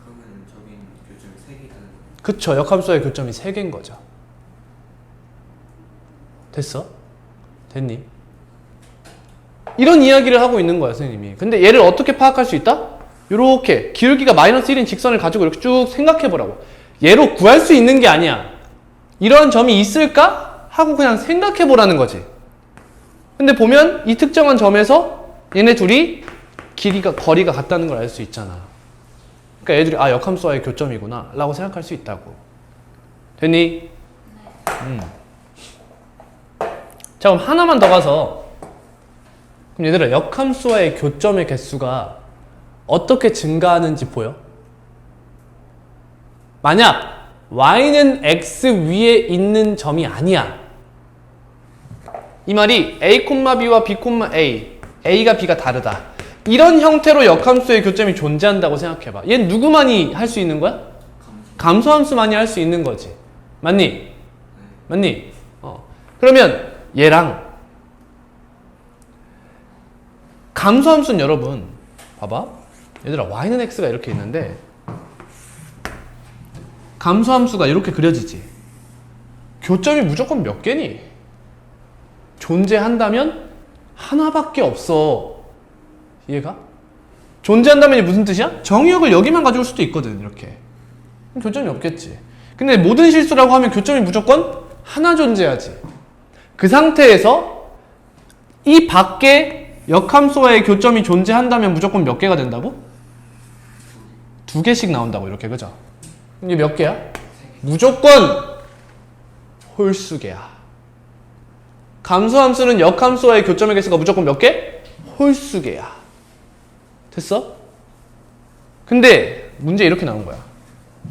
그러면 저긴 교점이 3개 되는 거예요? 그쵸. 역함수와의 교점이 3개인 거죠. 됐어? 됐니? 이런 이야기를 하고 있는 거야 선생님이. 근데 얘를 어떻게 파악할 수 있다? 요렇게 기울기가 마이너스 1인 직선을 가지고 이렇게 쭉 생각해 보라고. 얘로 구할 수 있는 게 아니야. 이런 점이 있을까? 하고 그냥 생각해 보라는 거지. 근데 보면 이 특정한 점에서 얘네 둘이 거리가 같다는 걸 알 수 있잖아. 그러니까 얘들이 역함수와의 교점이구나 라고 생각할 수 있다고. 됐니? 자, 그럼 하나만 더 가서, 그럼 얘들아 역함수와의 교점의 개수가 어떻게 증가하는지 보여? 만약 y는 x 위에 있는 점이 아니야. 이 말이 a, b와 b, a, a가 b가 다르다. 이런 형태로 역함수의 교점이 존재한다고 생각해봐. 얘는 누구만이 할 수 있는 거야? 감소함수만이 할 수 있는 거지. 맞니? 맞니? 그러면 얘랑 감소함수는 여러분 봐봐. 얘들아 y는 x가 이렇게 있는데 감소함수가 이렇게 그려지지. 교점이 무조건 몇 개니? 존재한다면 하나밖에 없어. 이해가? 존재한다면이 무슨 뜻이야? 정의역을 여기만 가져올 수도 있거든. 이렇게 교점이 없겠지. 근데 모든 실수라고 하면 교점이 무조건 하나 존재하지. 그 상태에서 이 밖에 역함수와의 교점이 존재한다면 무조건 몇 개가 된다고? 2개씩 나온다고. 이렇게. 그죠? 이게 몇 개야? 무조건 홀수개야. 감소함수는 역함수와의 교점의 개수가 무조건 몇 개? 홀수개야. 됐어? 근데 문제 이렇게 나온 거야.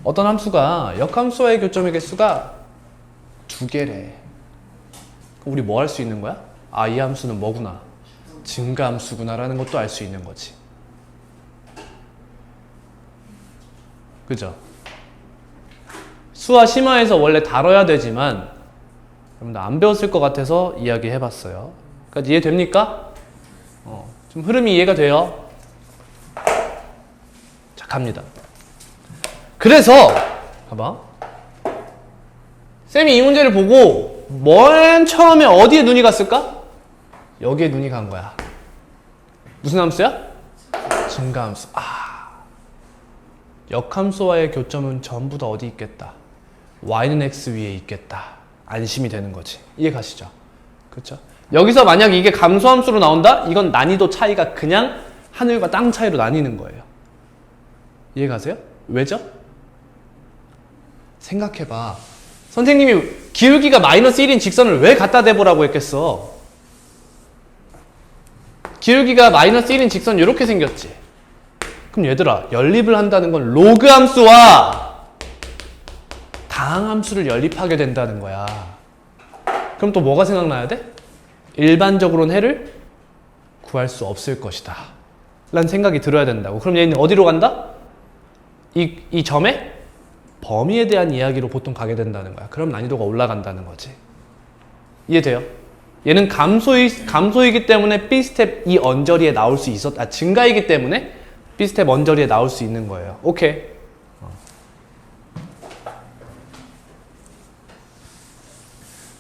어떤 함수가 역함수와의 교점의 개수가 2개래. 우리 뭐 할 수 있는 거야? 이 함수는 뭐구나? 증가함수구나 라는 것도 알 수 있는 거지. 그죠? 수화 심화에서 원래 다뤄야 되지만 여러분들 안 배웠을 것 같아서 이야기 해봤어요. 그러니까 이해됩니까? 좀 흐름이 이해가 돼요? 자, 갑니다. 그래서 봐봐. 쌤이 이 문제를 보고 맨 처음에 어디에 눈이 갔을까? 여기에 눈이 간 거야. 무슨 함수야? 증가함수. 역함수와의 교점은 전부 다 어디 있겠다? y는 x 위에 있겠다. 안심이 되는 거지. 이해 가시죠? 그렇죠? 여기서 만약 이게 감소함수로 나온다? 이건 난이도 차이가 그냥 하늘과 땅 차이로 나뉘는 거예요. 이해 가세요? 왜죠? 생각해봐. 선생님이 기울기가 마이너스 1인 직선을 왜 갖다 대보라고 했겠어? 기울기가 마이너스 1인 직선 이렇게 생겼지. 그럼 얘들아, 연립을 한다는 건 로그 함수와 다항함수를 연립하게 된다는 거야. 그럼 또 뭐가 생각나야 돼? 일반적으로는 해를 구할 수 없을 것이다 라는 생각이 들어야 된다고. 그럼 얘는 어디로 간다? 이 점의 범위에 대한 이야기로 보통 가게 된다는 거야. 그럼 난이도가 올라간다는 거지. 이해돼요? 얘는 감소이기 때문에 B스텝 이 언저리에 나올 수 증가이기 때문에 B스텝 언저리에 나올 수 있는 거예요. 오케이.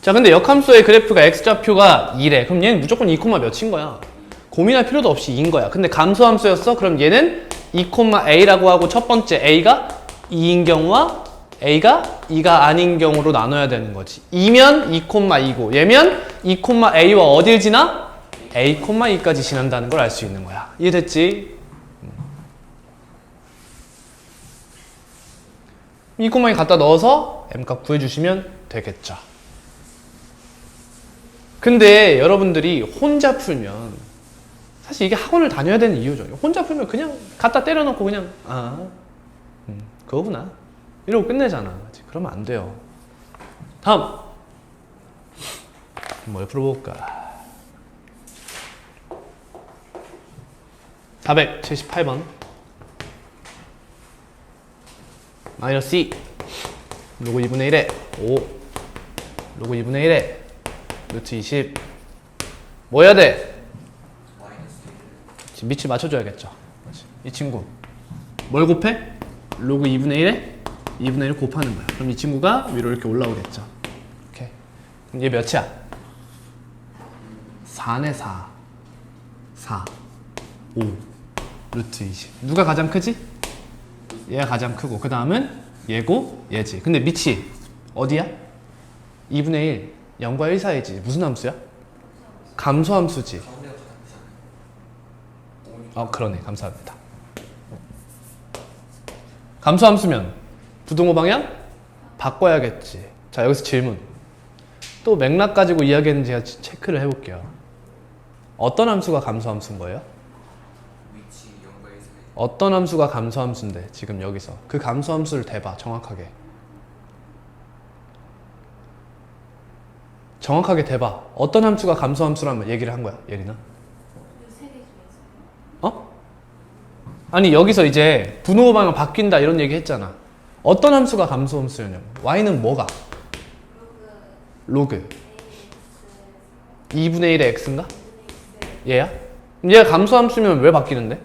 자, 근데 역함수의 그래프가 x좌표가 2래. 그럼 얘는 무조건 2, 몇인 거야. 고민할 필요도 없이 2인 거야. 근데 감소함수였어? 그럼 얘는 2,a라고 하고 첫 번째 a가 2인 경우와 a가 2가 아닌 경우로 나눠야 되는 거지. 2면 2,2고 얘면 2,a와 어딜 지나? a,2까지 지난다는 걸 알 수 있는 거야. 이해됐지? 2,2 갖다 넣어서 m값 구해주시면 되겠죠. 근데 여러분들이 혼자 풀면 사실 이게 학원을 다녀야 되는 이유죠. 혼자 풀면 그냥 갖다 때려놓고 그냥 그거구나 이러고 끝내잖아. 그치? 그러면 안 돼요. 다음 뭘 풀어볼까? 478번 마이너스 2 로그 2분의 1에 5 로그 2분의 1에 루트 20 뭐 해야 돼? 지금 밑을 맞춰줘야겠죠. 이 친구 뭘 곱해? 로그 2분의 1에 2분의 1 곱하는 거야. 그럼 이 친구가 위로 이렇게 올라오겠죠. 오케이. 그럼 얘 몇이야? 4네 4 4 5 루트 20 누가 가장 크지? 얘가 가장 크고 그 다음은 얘고 얘지. 근데 밑이 어디야? 2분의 1 0과 1 사이지. 무슨 함수야? 감소함수지. 그러네. 감사합니다. 감소함수면 부등호 방향 바꿔야겠지. 자, 여기서 질문. 또 맥락 가지고 이야기했는지 제가 체크를 해볼게요. 어떤 함수가 감소함수인 거예요? 어떤 함수가 감소함수인데 지금 여기서 그 감소함수를 대봐. 정확하게 대봐. 어떤 함수가 감소함수라면 얘기를 한 거야, 예린아? 아니 여기서 이제 분호 방향 바뀐다 이런 얘기 했잖아. 어떤 함수가 감소함수냐면 y는 뭐가? 로그 2분의 1의 x인가? 얘야? 얘가 감소함수면 왜 바뀌는데?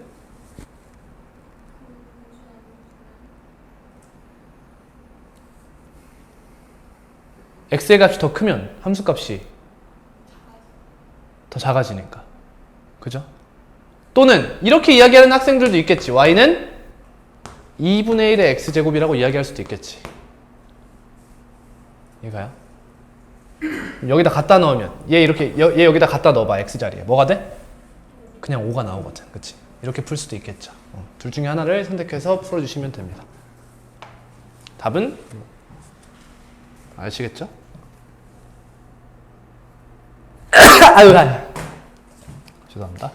x의 값이 더 크면 함수 값이 더 작아지니까. 그죠? 또는 이렇게 이야기하는 학생들도 있겠지. y는 2분의 1의 x제곱이라고 이야기할 수도 있겠지. 얘가요? 여기다 갖다 넣으면 얘 여기다 갖다 넣어봐. x자리에 뭐가 돼? 그냥 5가 나오거든. 그치? 이렇게 풀 수도 있겠죠. 둘 중에 하나를 선택해서 풀어주시면 됩니다. 답은 아시겠죠? 아유, 죄송합니다.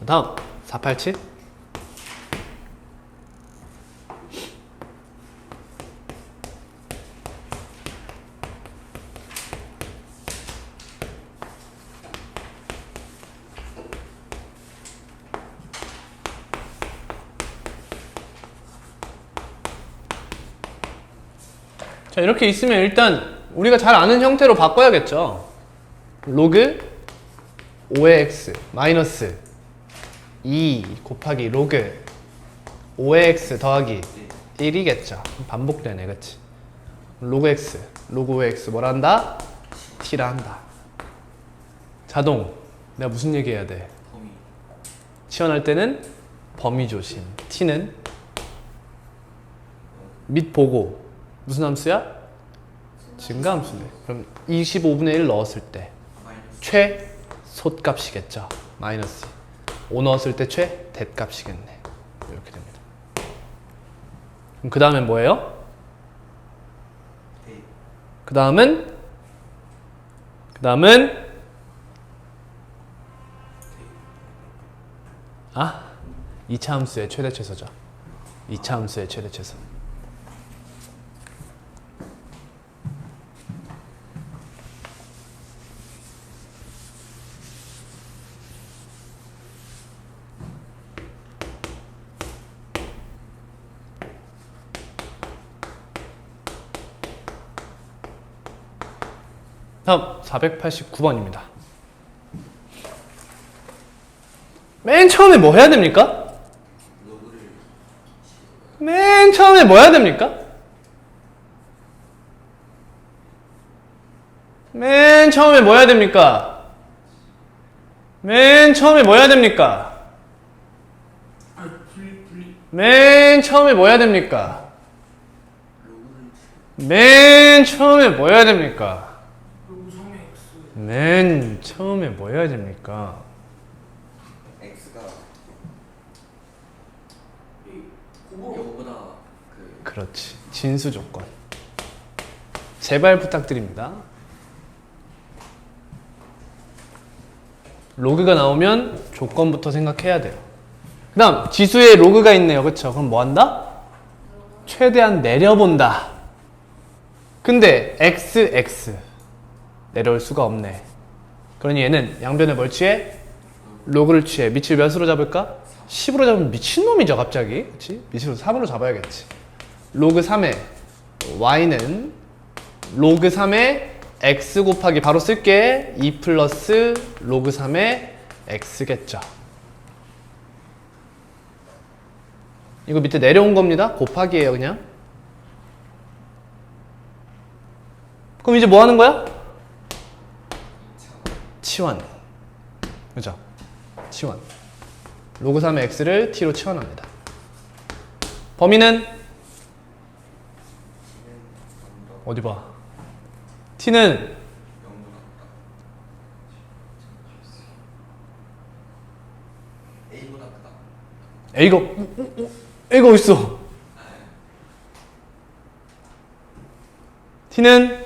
다음 487 자, 이렇게 있으면 일단 우리가 잘 아는 형태로 바꿔야겠죠. 로그 5의 x 마이너스 2 곱하기 로그 5의 x 더하기 1이겠죠. 반복되네, 그치? 로그 x, 로그 5의 x 뭐라 한다? t라 한다. 자동. 내가 무슨 얘기 해야 돼? 치환할 때는 범위 조심. t는 밑 보고 무슨 함수야? 증가함수네. 그럼 25분의 1 넣었을 때 최소값이겠죠. 마이너스 5 넣었을 때 최대값이겠네. 이렇게 됩니다. 그럼 그 다음엔 뭐예요? 그 다음은 2차 함수의 최대 최소죠. 2차 함수의 최대 최소. 다음 489번입니다. 맨 처음에 뭐 해야 됩니까? 맨 처음에 뭐 해야 됩니까? 맨 처음에 뭐 해야 됩니까? 맨 처음에 뭐 해야 됩니까? 아 분리 맨 처음에 뭐 해야 됩니까? 맨 처음에 뭐 해야 됩니까? 로그 3의 x 맨 처음에 뭐 해야 됩니까? x가 이 곱하기 이거보다 그 그렇지. 진수 조건. 제발 부탁드립니다. 로그가 나오면 조건부터 생각해야 돼요. 그 다음 지수에 로그가 있네요. 그쵸? 그럼 뭐 한다? 최대한 내려본다. 근데 x 내려올 수가 없네. 그러니 얘는 양변에 뭘 취해? 로그를 취해. 밑을 몇으로 잡을까? 10으로 잡으면 미친놈이죠 갑자기. 그치? 밑으로 3으로 잡아야겠지. 로그 3의 y는 로그 3의 x 곱하기 바로 쓸게 2 플러스 로그 3의 x겠죠. 이거 밑에 내려온 겁니다. 곱하기예요 그냥. 그럼 이제 뭐 하는 거야? 치환. 그죠? 치환. 로그 3의 x를 t로 치환합니다. 범위는 어디 봐. t는 a보다 크다. A가 어딨어? t는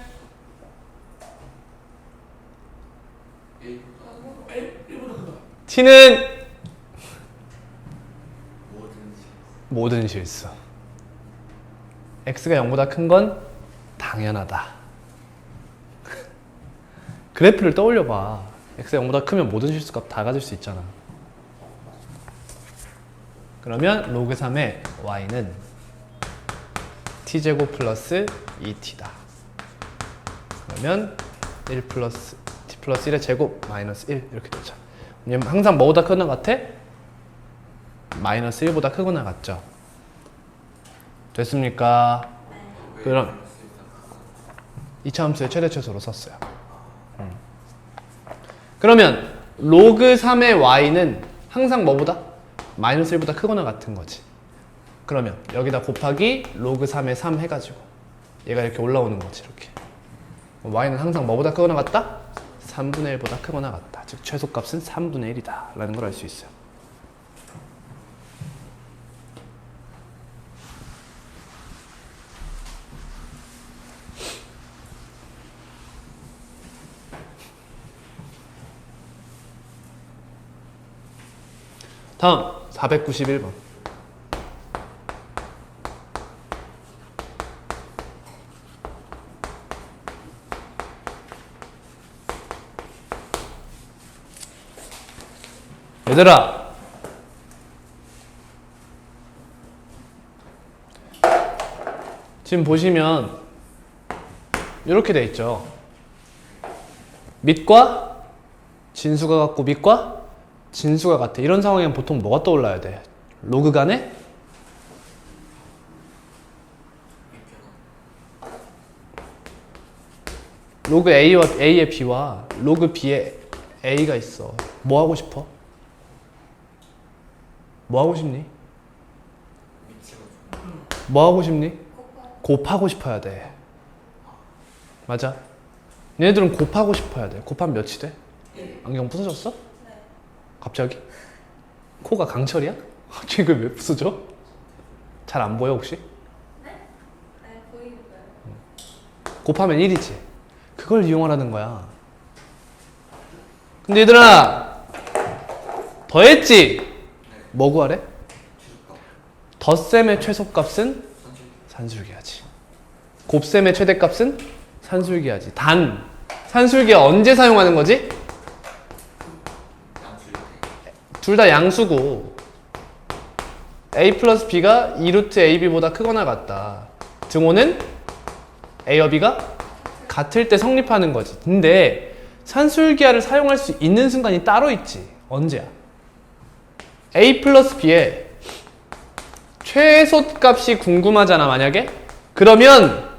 A보다 크다. t는 뭐든지 모든 실수. x가 0보다 큰 건 당연하다. 그래프를 떠올려봐. x가 0보다 크면 모든 실수값 다 가질 수 있잖아. 그러면 로그 3의 y는 t제곱 플러스 2t다. 그러면 1 플러스 t 플러스 1의 제곱 마이너스 1 이렇게 되죠. 왜냐면 항상 뭐보다 크거나 같아? 마이너스 1보다 크거나 같죠. 됐습니까? 그럼 2차 함수의 최대 최소로 썼어요. 그러면 로그 3의 y는 항상 뭐보다? 마이너스 1보다 크거나 같은 거지. 그러면 여기다 곱하기 로그 3의 3 해가지고 얘가 이렇게 올라오는 거지. 이렇게 y는 항상 뭐보다 크거나 같다? 3분의 1보다 크거나 같다. 즉 최소값은 3분의 1이다 라는 걸 알 수 있어요. 다음 491번. 얘들아, 지금 보시면 이렇게 돼 있죠. 밑과 진수가 같고 밑과 진수가 같아. 이런 상황에는 보통 뭐가 떠올라야 돼? 로그 간에 로그 A의 B와 로그 B의 A가 있어. 뭐 하고 싶어? 뭐 하고 싶니? 뭐 하고 싶니? 곱하고 싶어야 돼. 맞아. 얘네들은 곱하고 싶어야 돼. 곱하면 몇이 돼? 안경 부서졌어? 갑자기? 코가 강철이야? 갑자기 그걸 왜 부서져? 잘 안 보여 혹시? 네? 네, 보이고요. 곱하면 1이지. 그걸 이용하라는 거야. 근데 얘들아 더했지? 뭐 구하래? 덧셈의 최소값은 산술기하지. 곱셈의 최대값은 산술기하지. 단 산술기하 언제 사용하는 거지? 둘 다 양수고 a 플러스 b가 2루트 ab보다 크거나 같다. 등호는 a와 b가 같을 때 성립하는 거지. 근데 산술기하를 사용할 수 있는 순간이 따로 있지. 언제야? a 플러스 b의 최소값이 궁금하잖아, 만약에. 그러면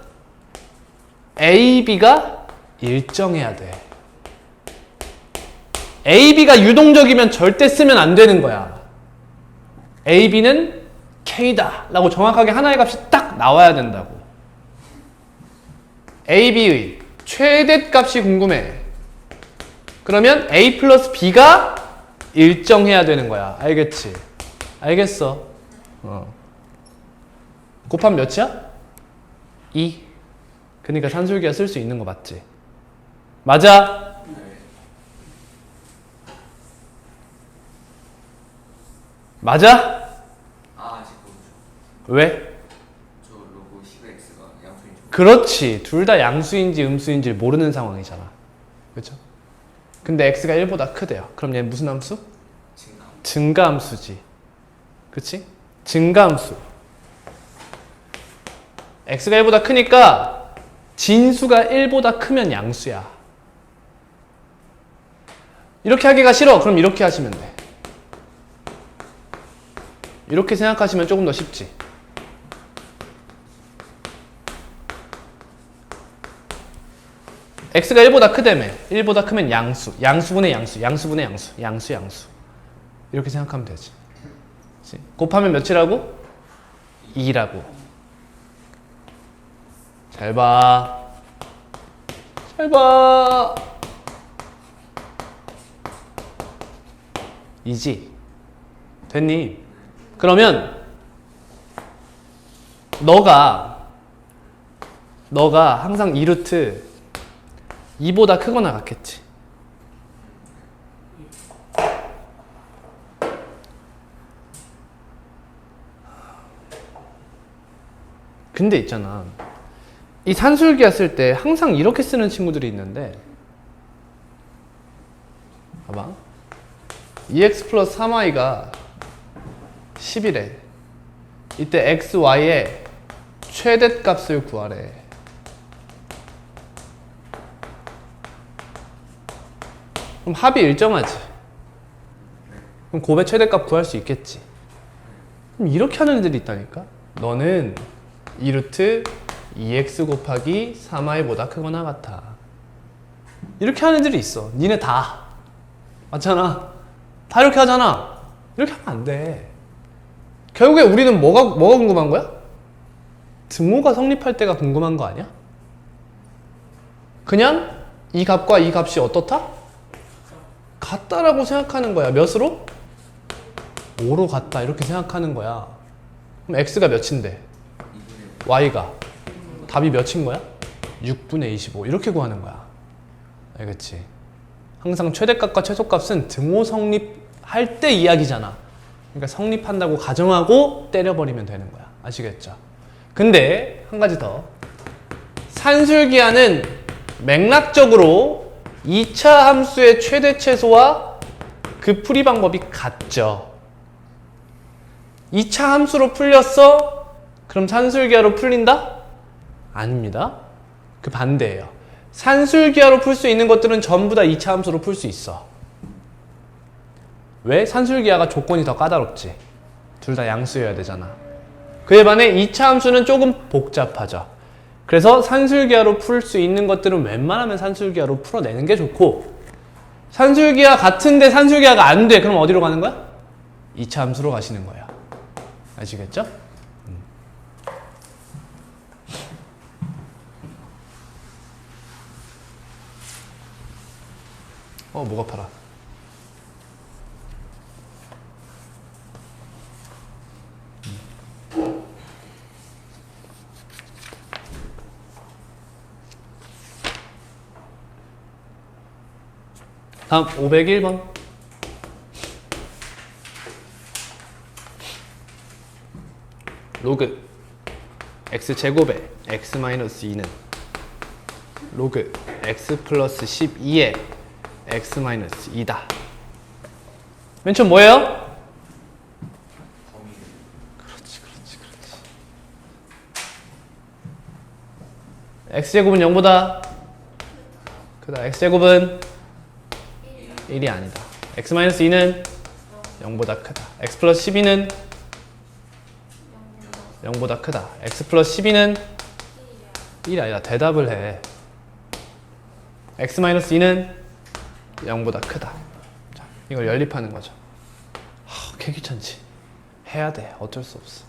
a, b가 일정해야 돼. a, b가 유동적이면 절대 쓰면 안 되는 거야. a, b는 k다 라고 정확하게 하나의 값이 딱 나와야 된다고. a, b의 최대값이 궁금해. 그러면 a 플러스 b가 일정해야 되는 거야. 알겠지? 알겠어. 곱하면 몇이야? 2. 그러니까 산술기하 쓸 수 있는 거 맞지? 맞아? 맞아? 아직 모르죠. 왜? 저 로고 10x가 양수인지 그렇지. 둘 다 양수인지 음수인지 모르는 상황이잖아. 그렇죠? 근데 x가 1보다 크대요. 그럼 얘는 무슨 함수? 증가. 증가함수지. 그치? 증가함수. x가 1보다 크니까 진수가 1보다 크면 양수야. 이렇게 하기가 싫어. 그럼 이렇게 하시면 돼. 이렇게 생각하시면 조금 더 쉽지. x가 1보다 크다며. 1보다 크면 양수. 양수분의 양수. 양수분의 양수. 양수, 양수. 이렇게 생각하면 되지. 그치? 곱하면 몇이라고? 2라고. 잘 봐. 잘 봐. 이지? 됐니? 그러면 너가 항상 2루트 2보다 크거나 같겠지. 근데 있잖아. 이 산술기하 쓸 때 항상 이렇게 쓰는 친구들이 있는데 봐봐. 2x 플러스 3y가 10이래. 이때 x, y의 최대값을 구하래. 그럼 합이 일정하지. 그럼 곱의 최대값 구할 수 있겠지. 그럼 이렇게 하는 애들이 있다니까. 너는 2루트 2x 곱하기 3y보다 크거나 같아. 이렇게 하는 애들이 있어. 니네 다. 맞잖아. 다 이렇게 하잖아. 이렇게 하면 안 돼. 결국에 우리는 뭐가 궁금한 거야? 등호가 성립할 때가 궁금한 거 아니야? 그냥 이 값과 이 값이 어떻다? 같다라고 생각하는 거야. 몇으로? 5로 같다. 이렇게 생각하는 거야. 그럼 x가 몇인데? y가 답이 몇인 거야? 6분의 25 이렇게 구하는 거야. 알겠지? 항상 최대값과 최소값은 등호 성립할 때 이야기잖아. 그러니까 성립한다고 가정하고 때려버리면 되는 거야. 아시겠죠? 근데 한 가지 더. 산술기하는 맥락적으로 2차 함수의 최대 최소와 그 풀이 방법이 같죠. 2차 함수로 풀렸어? 그럼 산술기하로 풀린다? 아닙니다. 그 반대예요. 산술기하로 풀 수 있는 것들은 전부 다 2차 함수로 풀 수 있어. 왜? 산술기하가 조건이 더 까다롭지. 둘 다 양수여야 되잖아. 그에 반해 2차 함수는 조금 복잡하죠. 그래서 산술기하로 풀 수 있는 것들은 웬만하면 산술기하로 풀어내는 게 좋고, 산술기하 같은데 산술기하가 안 돼. 그럼 어디로 가는 거야? 2차 함수로 가시는 거야. 아시겠죠? 목 아파라. 다음 501번. 로그 x제곱에 x 마이너스 2는 로그 x 플러스 12에 x 마이너스 2다. 맨 처음 뭐예요? 범위를 그렇지. x제곱은 0보다 크다. x제곱은 1이 아니다. x 마이너스 2는 0보다 크다. x 플러스 12는 0보다 크다. x 플러스 12는 1이 아니다. 대답을 해. x 마이너스 2는 0보다 크다. 자, 이걸 연립하는 거죠. 개 귀찮지. 해야 돼. 어쩔 수 없어.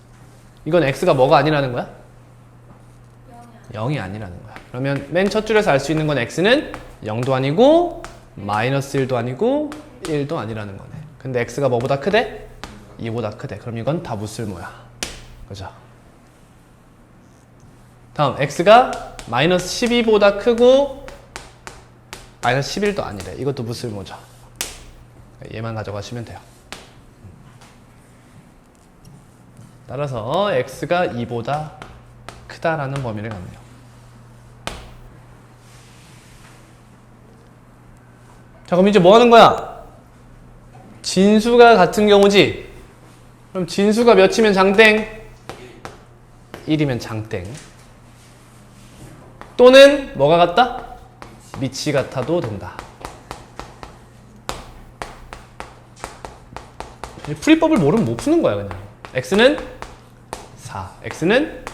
이건 x가 뭐가 아니라는 거야? 0이 아니라는 거야. 그러면 맨 첫 줄에서 알 수 있는 건 x는 0도 아니고 마이너스 1도 아니고 1도 아니라는 거네. 근데 x가 뭐보다 크대? 2보다 크대. 그럼 이건 다 무쓸모야. 그죠? 다음 x가 마이너스 12보다 크고 마이너스 11도 아니래. 이것도 무쓸모죠. 얘만 가져가시면 돼요. 따라서 x가 2보다 크다라는 범위를 갖네요. 자, 그럼 이제 뭐 하는 거야? 진수가 같은 경우지? 그럼 진수가 몇이면 장땡? 1이면 장땡. 또는 뭐가 같다? 밑이 같아도 된다. 풀이법을 모르면 못 푸는 거야, 그냥. x는 4, x는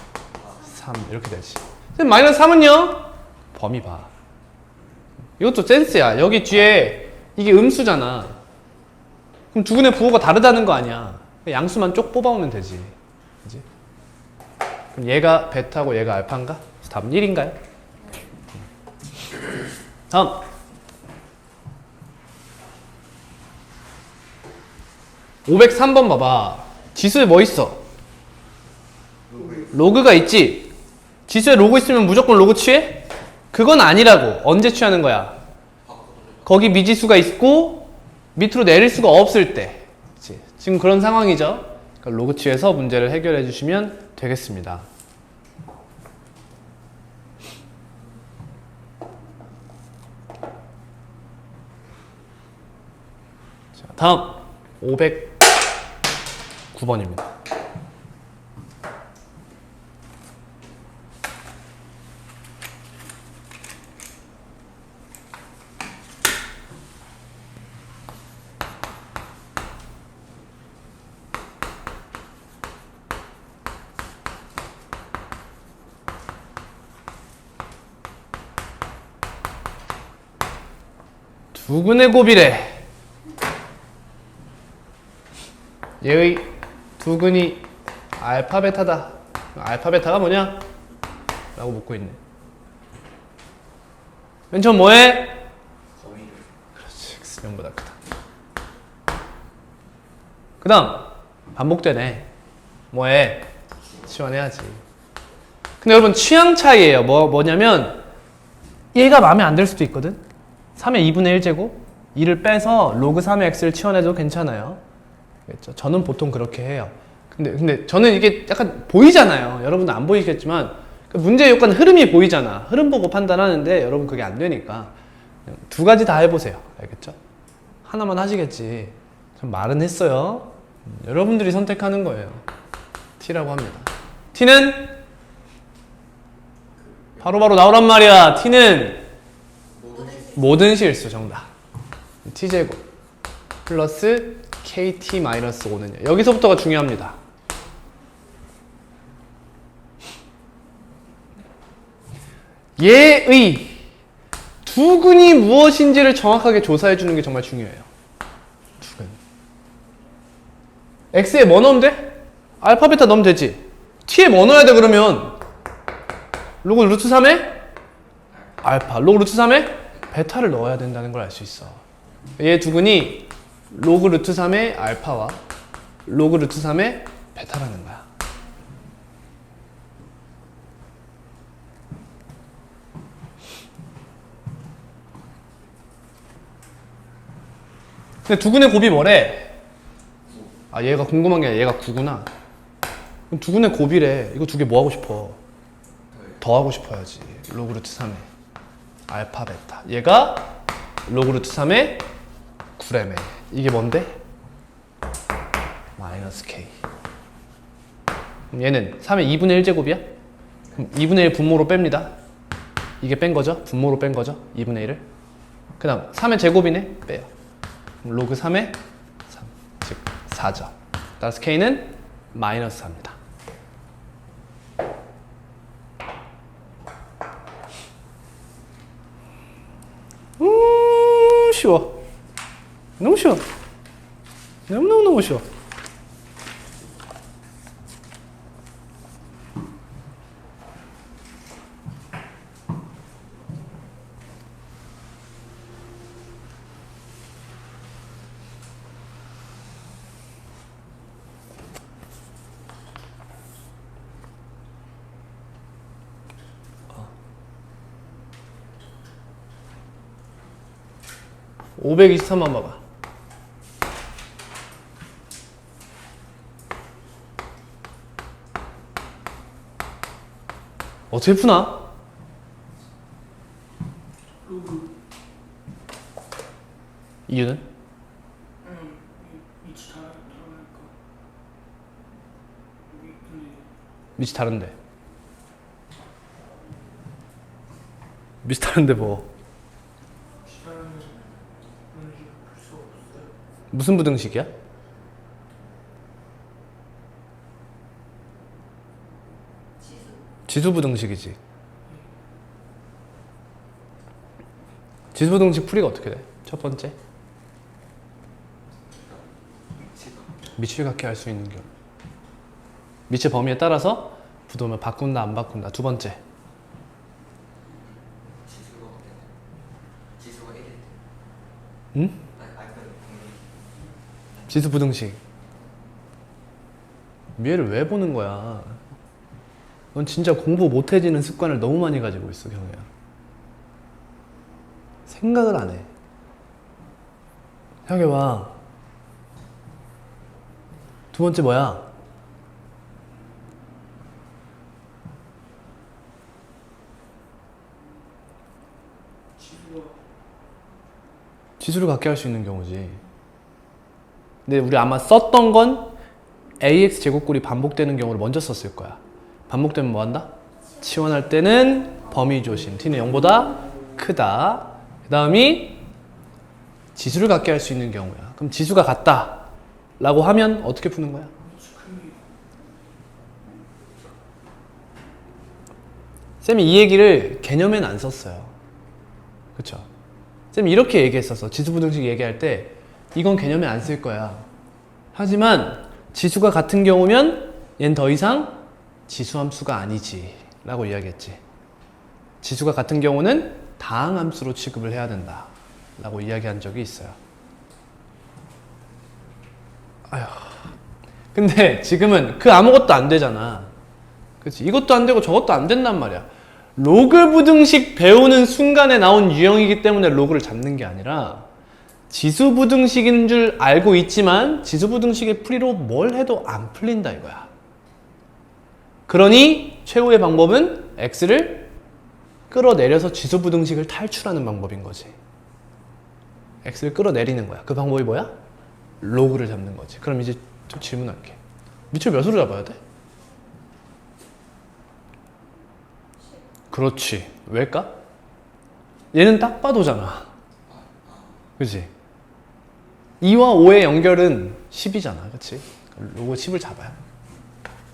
3 이렇게 되지. 마이너스 3은요? 범위 봐. 이것도 센스야. 여기 뒤에 이게 음수잖아. 그럼 두근의 부호가 다르다는 거 아니야. 양수만 쪽 뽑아오면 되지. 그지? 그럼 얘가 베타고 얘가 알파인가? 답은 1인가요? 다음. (503번) 봐봐. 지수에 뭐 있어? 로그가 있지? 지수에 로그 있으면 무조건 로그 취해? 그건 아니라고. 언제 취하는 거야? 거기 미지수가 있고 밑으로 내릴 수가 없을 때. 그치? 지금 그런 상황이죠. 그러니까 로그 취해서 문제를 해결해 주시면 되겠습니다. 자, 다음 509번입니다. 두근의 곱이래. 얘의 두근이 알파 베타다. 알파 베타가 뭐냐? 라고 묻고 있네. 맨 처음 뭐해? 범위를 그렇지. x명보다 크다. 그 다음 반복되네. 뭐해? 치환해야지. 근데 여러분 취향 차이예요. 뭐냐면 얘가 마음에 안 들 수도 있거든. 3의 2분의 1제곱 2를 빼서 로그 3의 x를 치환해도 괜찮아요. 그렇죠? 저는 보통 그렇게 해요. 근데 저는 이게 약간 보이잖아요. 여러분도 안 보이겠지만 문제 요건 흐름이 보이잖아. 흐름 보고 판단하는데 여러분 그게 안 되니까 두 가지 다 해보세요. 알겠죠? 하나만 하시겠지. 전 말은 했어요. 여러분들이 선택하는 거예요. t라고 합니다. t는 바로바로 나오란 말이야. t는 모든 실수 정답. t제곱 플러스 kt-5는요. 여기서부터가 중요합니다. 얘의 두근이 무엇인지를 정확하게 조사해 주는 게 정말 중요해요. 두근. x에 뭐 넣으면 돼? 알파 베타 넣으면 되지. t에 뭐 넣어야 돼 그러면? 로그 루트 3에 알파, 로그 루트 3에 베타를 넣어야 된다는 걸 알 수 있어. 얘 두근이 로그 루트 3의 알파와 로그 루트 3의 베타라는 거야. 근데 두근의 곱이 뭐래? 아, 얘가 궁금한 게 아니라 얘가 9구나. 그럼 두 군데 곱이래. 이거 두 개 뭐 하고 싶어? 더해. 더하고 싶어야지. 로그 루트 3에 알파 베타. 얘가 로그 루트 3에 9래매. 이게 뭔데? 마이너스 k. 그럼 얘는 3의 2분의 1제곱이야? 그럼 2분의 1 분모로 뺍니다. 이게 뺀 거죠? 분모로 뺀 거죠? 2분의 1을. 그 다음 3의 제곱이네? 빼요. 그럼 로그 3의 3, 즉 4죠. 따라서 k는 마이너스 4입니다. 쉬워. 너무 쉬워. 너무너무 쉬워. 어. 523만 봐봐. 어떻게 푸나? 로그. 이유는? 위치 들어가니까. 여기 근데 밑이 다른데. 밑이 다른데 뭐? 지나는 문제 볼 수가 없어요. 무슨 부등식이야? 지수. 지수 부등식이지. 지수 부등식 풀이가 어떻게 돼? 첫 번째. 위치가 밑을 갖게 할 수 있는 경우. 밑의 범위에 따라서 부동을 바꾼다 안 바꾼다. 두 번째. 지수가 어떻게 돼? 지수가 1일 때. 응? 지수 부등식. 얘를 왜 보는 거야? 넌 진짜 공부 못해지는 습관을 너무 많이 가지고 있어, 경우야. 생각을 안 해. 생각해봐. 두 번째 뭐야? 지수가 지수를 갖게 할 수 있는 경우지. 근데 우리 아마 썼던 건 ax 제곱꼴이 반복되는 경우를 먼저 썼을 거야. 반복되면 뭐 한다? 치환할 때는 범위 조심. t는 0보다 크다. 그 다음이 지수를 갖게 할 수 있는 경우야. 그럼 지수가 같다 라고 하면 어떻게 푸는 거야? 쌤이 이 얘기를 개념에는 안 썼어요. 그쵸? 쌤이 이렇게 얘기했었어. 지수부등식 얘기할 때 이건 개념에 안 쓸 거야. 하지만 지수가 같은 경우면 얘는 더 이상 지수함수가 아니지 라고 이야기했지. 지수가 같은 경우는 다항함수로 취급을 해야 된다 라고 이야기한 적이 있어요. 아휴. 근데 지금은 그 아무것도 안 되잖아. 그치? 이것도 안 되고 저것도 안 된단 말이야. 로그 부등식 배우는 순간에 나온 유형이기 때문에 로그를 잡는 게 아니라 지수 부등식인 줄 알고 있지만 지수 부등식의 풀이로 뭘 해도 안 풀린다 이거야. 그러니 최후의 방법은 x를 끌어내려서 지수 부등식을 탈출하는 방법인 거지. x를 끌어내리는 거야. 그 방법이 뭐야? 로그를 잡는 거지. 그럼 이제 좀 질문할게. 밑을 몇으로 잡아야 돼? 그렇지. 왜일까? 얘는 딱 봐도잖아. 그치? 2와 5의 연결은 10이잖아. 그치? 로그 10을 잡아요.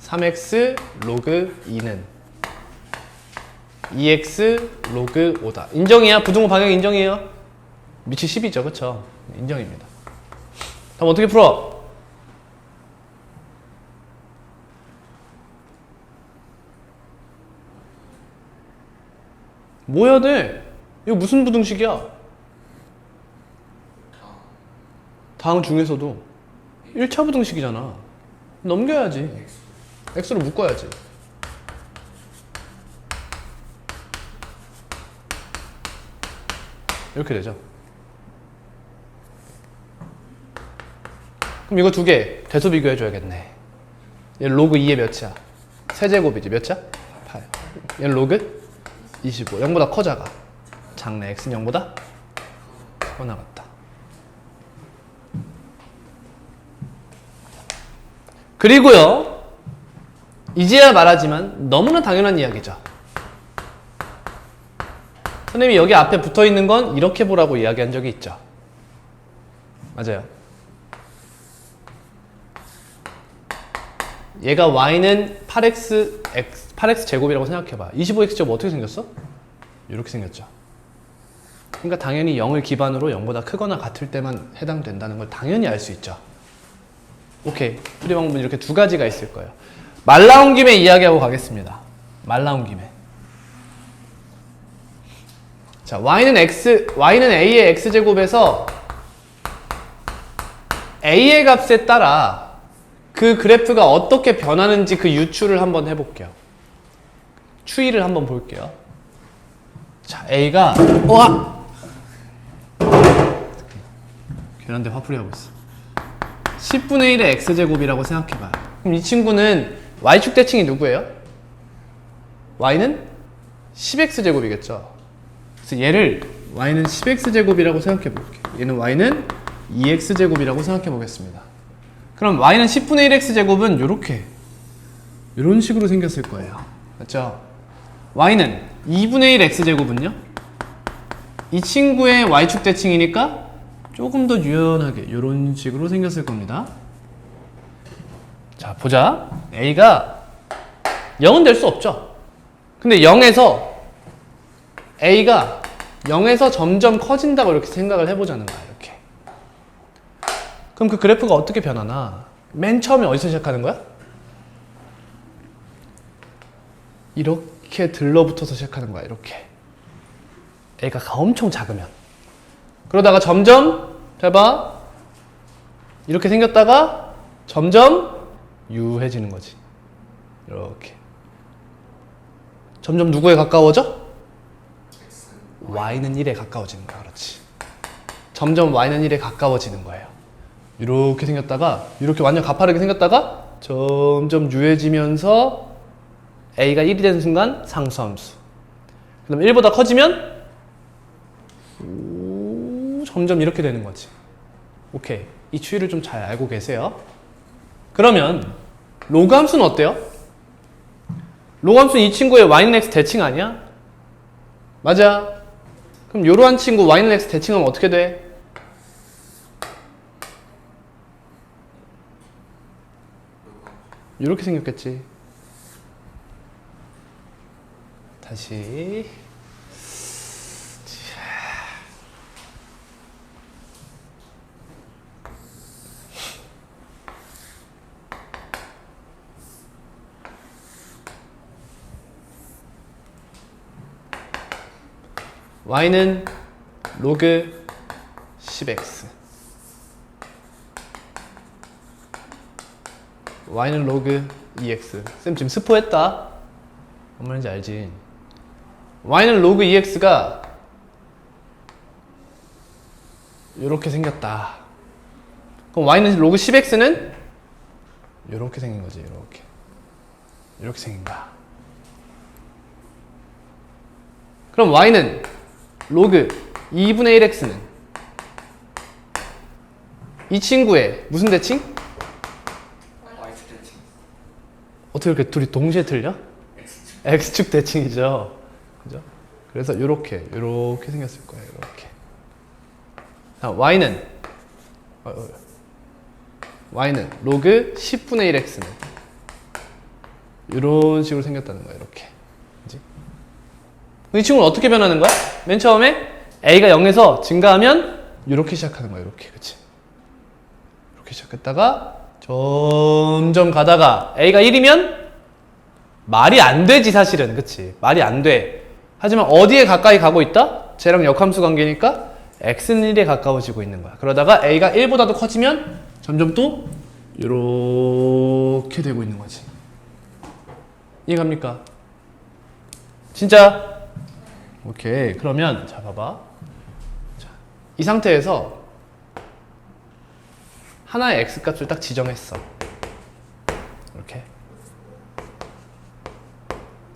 3x 로그 2는 2x 로그 5다. 인정이야. 부등호 방향 인정이에요. 밑이 10이죠. 그쵸? 인정입니다. 다음 어떻게 풀어? 뭐 해야 돼? 이거 무슨 부등식이야? 다항 중에서도 1차 부등식이잖아. 넘겨야지. x로 묶어야지. 이렇게 되죠. 그럼 이거 두 개 대소 비교해줘야겠네. 얘 로그 2의 몇이야? 세제곱이지. 몇이야? 8. 얘는 로그 25. 0보다 커 작아? 작네. x는 0보다 커 나갔다. 그리고요, 이제야 말하지만 너무나 당연한 이야기죠. 선생님이 여기 앞에 붙어 있는 건 이렇게 보라고 이야기한 적이 있죠. 맞아요. 얘가 y는 8x 제곱이라고 생각해봐. 25x 제곱 어떻게 생겼어? 이렇게 생겼죠. 그러니까 당연히 0을 기반으로 0보다 크거나 같을 때만 해당된다는 걸 당연히 알 수 있죠. 오케이. 풀이 방법은 이렇게 두 가지가 있을 거예요. 말 나온 김에 이야기하고 가겠습니다. 말 나온 김에. 자, y는 a의 x제곱에서 a의 값에 따라 그 그래프가 어떻게 변하는지 그 유추를 한번 해볼게요. 추이를 한번 볼게요. 자, a가 괜한데 화풀이 하고 있어. 10분의 1의 x제곱이라고 생각해봐요. 그럼 이 친구는 y축 대칭이 누구예요? y는 10x제곱이겠죠. 그래서 얘를 y는 10x제곱이라고 생각해볼게요. 얘는 y는 2x제곱이라고 생각해보겠습니다. 그럼 y는 10분의 1x제곱은 요렇게 이런 식으로 생겼을 거예요. 맞죠? y는 2분의 1 x제곱은요? 이 친구의 y축 대칭이니까 조금 더 유연하게 이런 식으로 생겼을 겁니다. 자, 보자. a가 0은 될 수 없죠. 근데 0에서 a가 0에서 점점 커진다고 이렇게 생각을 해보자는 거야. 이렇게. 그럼 그 그래프가 어떻게 변하나? 맨 처음에 어디서 시작하는 거야? 이렇게 들러붙어서 시작하는 거야. 이렇게. a가 엄청 작으면. 그러다가 점점 잘 봐. 이렇게 생겼다가 점점 유해지는 거지. 이렇게. 점점 누구에 가까워져? y는 1에 가까워지는 거야. 그렇지. 점점 y는 1에 가까워지는 거예요. 이렇게 생겼다가 이렇게 완전 가파르게 생겼다가 점점 유해지면서 a가 1이 되는 순간 상수함수. 그다음 1보다 커지면 점점 이렇게 되는 거지. 오케이. 이 추이를 좀 잘 알고 계세요. 그러면 로그 함수는 어때요? 로그 함수는 이 친구의 y는 x 대칭 아니야? 맞아. 그럼 이러한 친구 y는 x 대칭하면 어떻게 돼? 이렇게 생겼겠지. 다시. y는 로그 10x, y는 로그 2x. 쌤 지금 스포했다. 뭔 말인지 알지? y는 로그 2x가 이렇게 생겼다. 그럼 y는 로그 10x는 이렇게 생긴 거지. 이렇게 생긴 거야. 그럼 y는 로그 2분의 1x는 이 친구의 무슨 대칭? y축 대칭. 어떻게 이렇게 둘이 동시에 틀려? x축 대칭이죠. 그죠? 그래서 이렇게 생겼을 거예요. 이렇게. 자, y는 로그 10분의 1x는 이런 식으로 생겼다는 거예요. 이렇게. 그치? 이 친구는 어떻게 변하는 거야? 맨 처음에 a가 0에서 증가하면 이렇게 시작하는 거야. 이렇게. 그치? 이렇게 시작했다가 점점 가다가 a가 1이면 말이 안 되지 사실은. 그치? 말이 안 돼. 하지만 어디에 가까이 가고 있다? 쟤랑 역함수 관계니까 x는 1에 가까워지고 있는 거야. 그러다가 a가 1보다도 커지면 점점 또 이렇게 되고 있는 거지. 이해갑니까? 진짜? 오케이. 그러면 자 봐봐. 자, 이 상태에서 하나의 x 값을 딱 지정했어. 이렇게.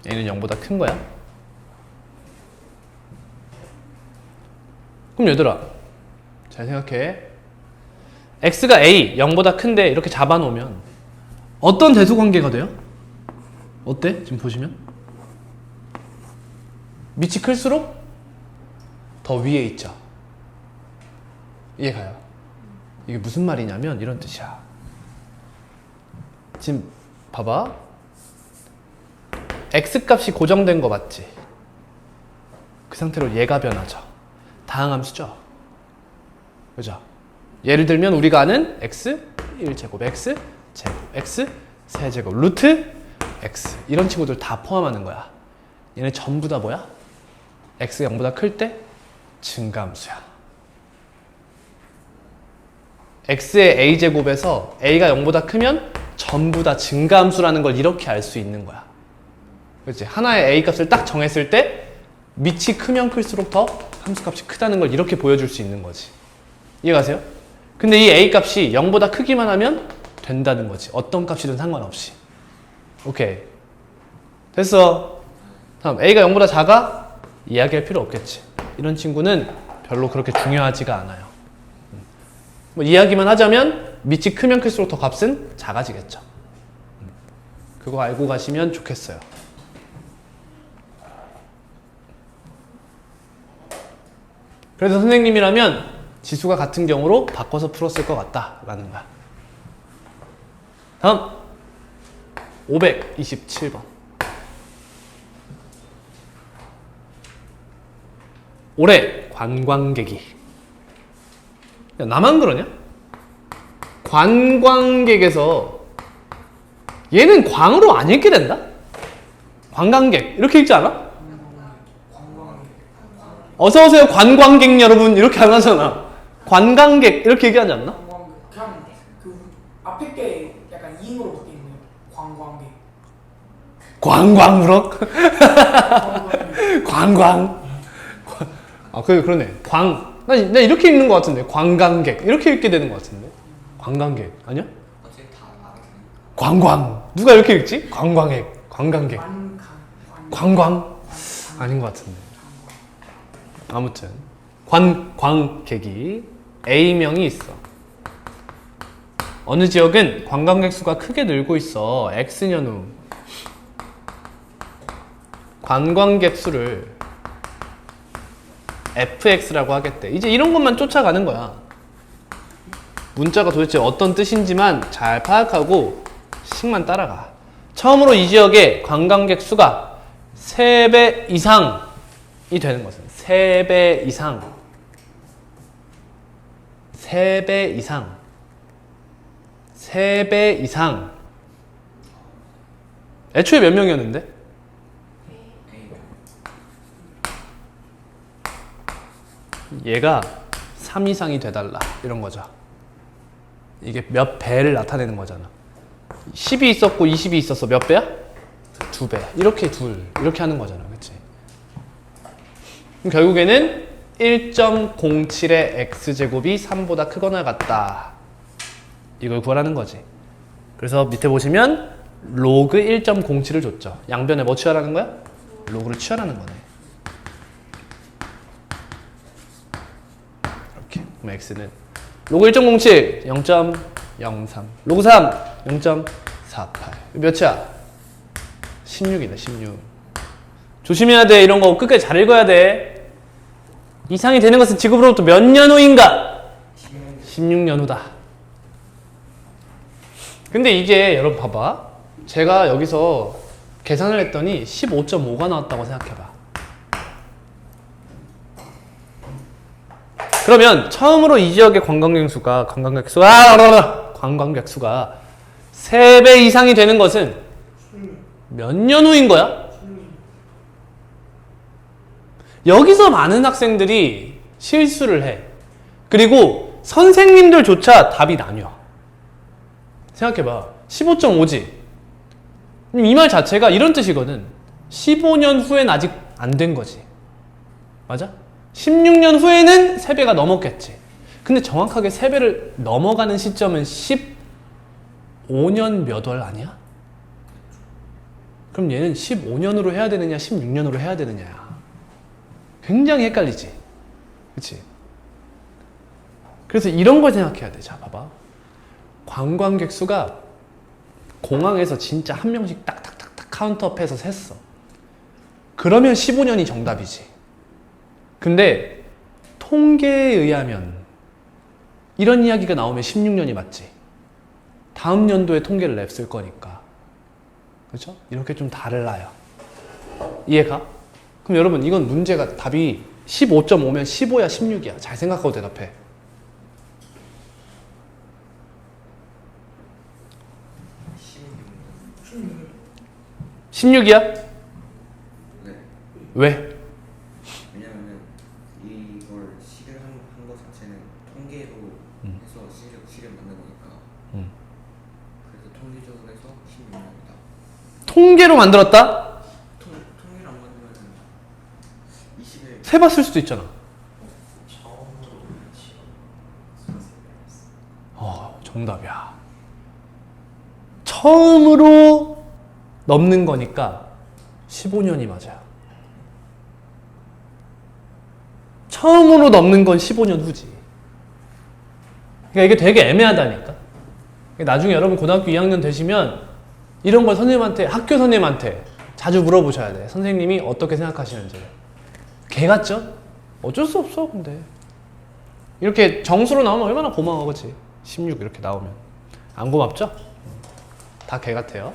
a는 0보다 큰 거야. 그럼 얘들아 잘 생각해. x가 a 0보다 큰데 이렇게 잡아놓으면 어떤 대소관계가 돼요? 어때? 지금 보시면 밑이 클수록 더 위에 있죠. 이해가요? 이게 무슨 말이냐면 이런 뜻이야. 지금 봐봐. x값이 고정된 거 맞지? 그 상태로 얘가 변하죠. 다항함수죠. 그죠? 예를 들면 우리가 아는 x 1제곱, x 제곱, x 세제곱, 루트 x 이런 친구들 다 포함하는 거야. 얘네 전부 다 뭐야? x가 0보다 클 때 증가함수야. x의 a제곱에서 a가 0보다 크면 전부 다 증가함수라는 걸 이렇게 알 수 있는 거야. 그렇지? 하나의 a 값을 딱 정했을 때 밑이 크면 클수록 더 함수값이 크다는 걸 이렇게 보여줄 수 있는 거지. 이해가세요? 근데 이 a 값이 0보다 크기만 하면 된다는 거지. 어떤 값이든 상관없이. 오케이. 됐어. 다음 a가 0보다 작아? 이야기할 필요 없겠지. 이런 친구는 별로 그렇게 중요하지가 않아요. 뭐 이야기만 하자면 밑이 크면 클수록 더 값은 작아지겠죠. 그거 알고 가시면 좋겠어요. 그래서 선생님이라면 지수가 같은 경우로 바꿔서 풀었을 것 같다라는 거야. 다음 527번. 올해 관광객이, 야, 나만 그러냐? 관광객에서 얘는 광으로 안 읽게 된다? 관광객 이렇게 읽지 않아? 어서오세요 관광객 여러분 이렇게 안 하잖아. 관광객 이렇게 얘기하지 않나? 그냥 그 앞에 게 약간 이응으로 바뀌는 거예요. 관광객. 관광부럭? 관광. 아, 그러네. 나 이렇게 읽는 것 같은데. 관광객. 이렇게 읽게 되는 것 같은데. 관광객. 아니야? 어차피 다 알아듣는 관광. 누가 이렇게 읽지? 관광객. 관광객. 관광. 아닌 것 같은데. 아무튼. 관광객이 A명이 있어. 어느 지역은 관광객 수가 크게 늘고 있어. X년 후. 관광객 수를 fx라고 하겠대. 이제 이런 것만 쫓아가는 거야. 문자가 도대체 어떤 뜻인지만 잘 파악하고 식만 따라가. 처음으로 이 지역의 관광객 수가 3배 이상이 되는 것은 3배 이상 3배 이상 3배 이상 애초에 몇 명이었는데? 얘가 3 이상이 돼달라 이런 거죠. 이게 몇 배를 나타내는 거잖아. 10이 있었고 20이 있었어. 몇 배야? 2배. 이렇게 이렇게 하는 거잖아. 그치? 그럼 결국에는 1.07의 x제곱이 3보다 크거나 같다. 이걸 구하라는 거지. 그래서 밑에 보시면 로그 1.07을 줬죠. 양변에 뭐 취하라는 거야? 로그를 취하라는 거네. 이렇게. 그럼 x는 로그 1.07 0.03 로그 3 0.48 몇이야? 16이다 16. 조심해야 돼. 이런 거 끝까지 잘 읽어야 돼. 이상이 되는 것은 지금으로부터 몇 년 후인가? 16년 후다. 근데 이게 여러분 봐봐. 제가 여기서 계산을 했더니 15.5가 나왔다고 생각해봐. 그러면 처음으로 이 지역의 관광객 수가 3배 이상이 되는 것은 몇 년 후인 거야? 여기서 많은 학생들이 실수를 해. 그리고 선생님들조차 답이 나뉘어. 생각해봐. 15.5지. 이 말 자체가 이런 뜻이거든. 15년 후엔 아직 안 된 거지. 맞아? 16년 후에는 3배가 넘었겠지. 근데 정확하게 3배를 넘어가는 시점은 15년 몇 월 아니야? 그럼 얘는 15년으로 해야 되느냐 16년으로 해야 되느냐야. 굉장히 헷갈리지. 그치? 그래서 이런 걸 생각해야 돼. 자, 봐봐. 관광객 수가 공항에서 진짜 한 명씩 딱딱딱딱 카운터업해서 셌어. 그러면 15년이 정답이지. 근데 통계에 의하면 이런 이야기가 나오면 16년이 맞지. 다음 연도에 통계를 냈을 거니까. 그렇죠? 이렇게 좀 달라요. 이해가? 그럼 여러분 이건 문제가 답이 15.5면 15야 16이야. 잘 생각하고 대답해. 16이야? 네. 왜? 왜냐면은 이걸 실현한 것 자체는 통계로 해서 실현 만든 거니까. 그래서 통계적으로 해서 16년이다. 통계로 만들었다? 통계를 안 만들면은 20에 세봤을 수도 있잖아. 정답이야. 처음으로 넘는 거니까 15년이 맞아요. 처음으로 넘는 건 15년 후지. 그러니까 이게 되게 애매하다니까. 나중에 여러분 고등학교 2학년 되시면 이런 걸 선생님한테, 학교 선생님한테 자주 물어보셔야 돼. 선생님이 어떻게 생각하시는지. 개 같죠? 어쩔 수 없어, 근데. 이렇게 정수로 나오면 얼마나 고마워, 그치? 16 이렇게 나오면. 안 고맙죠? 다 개 같아요.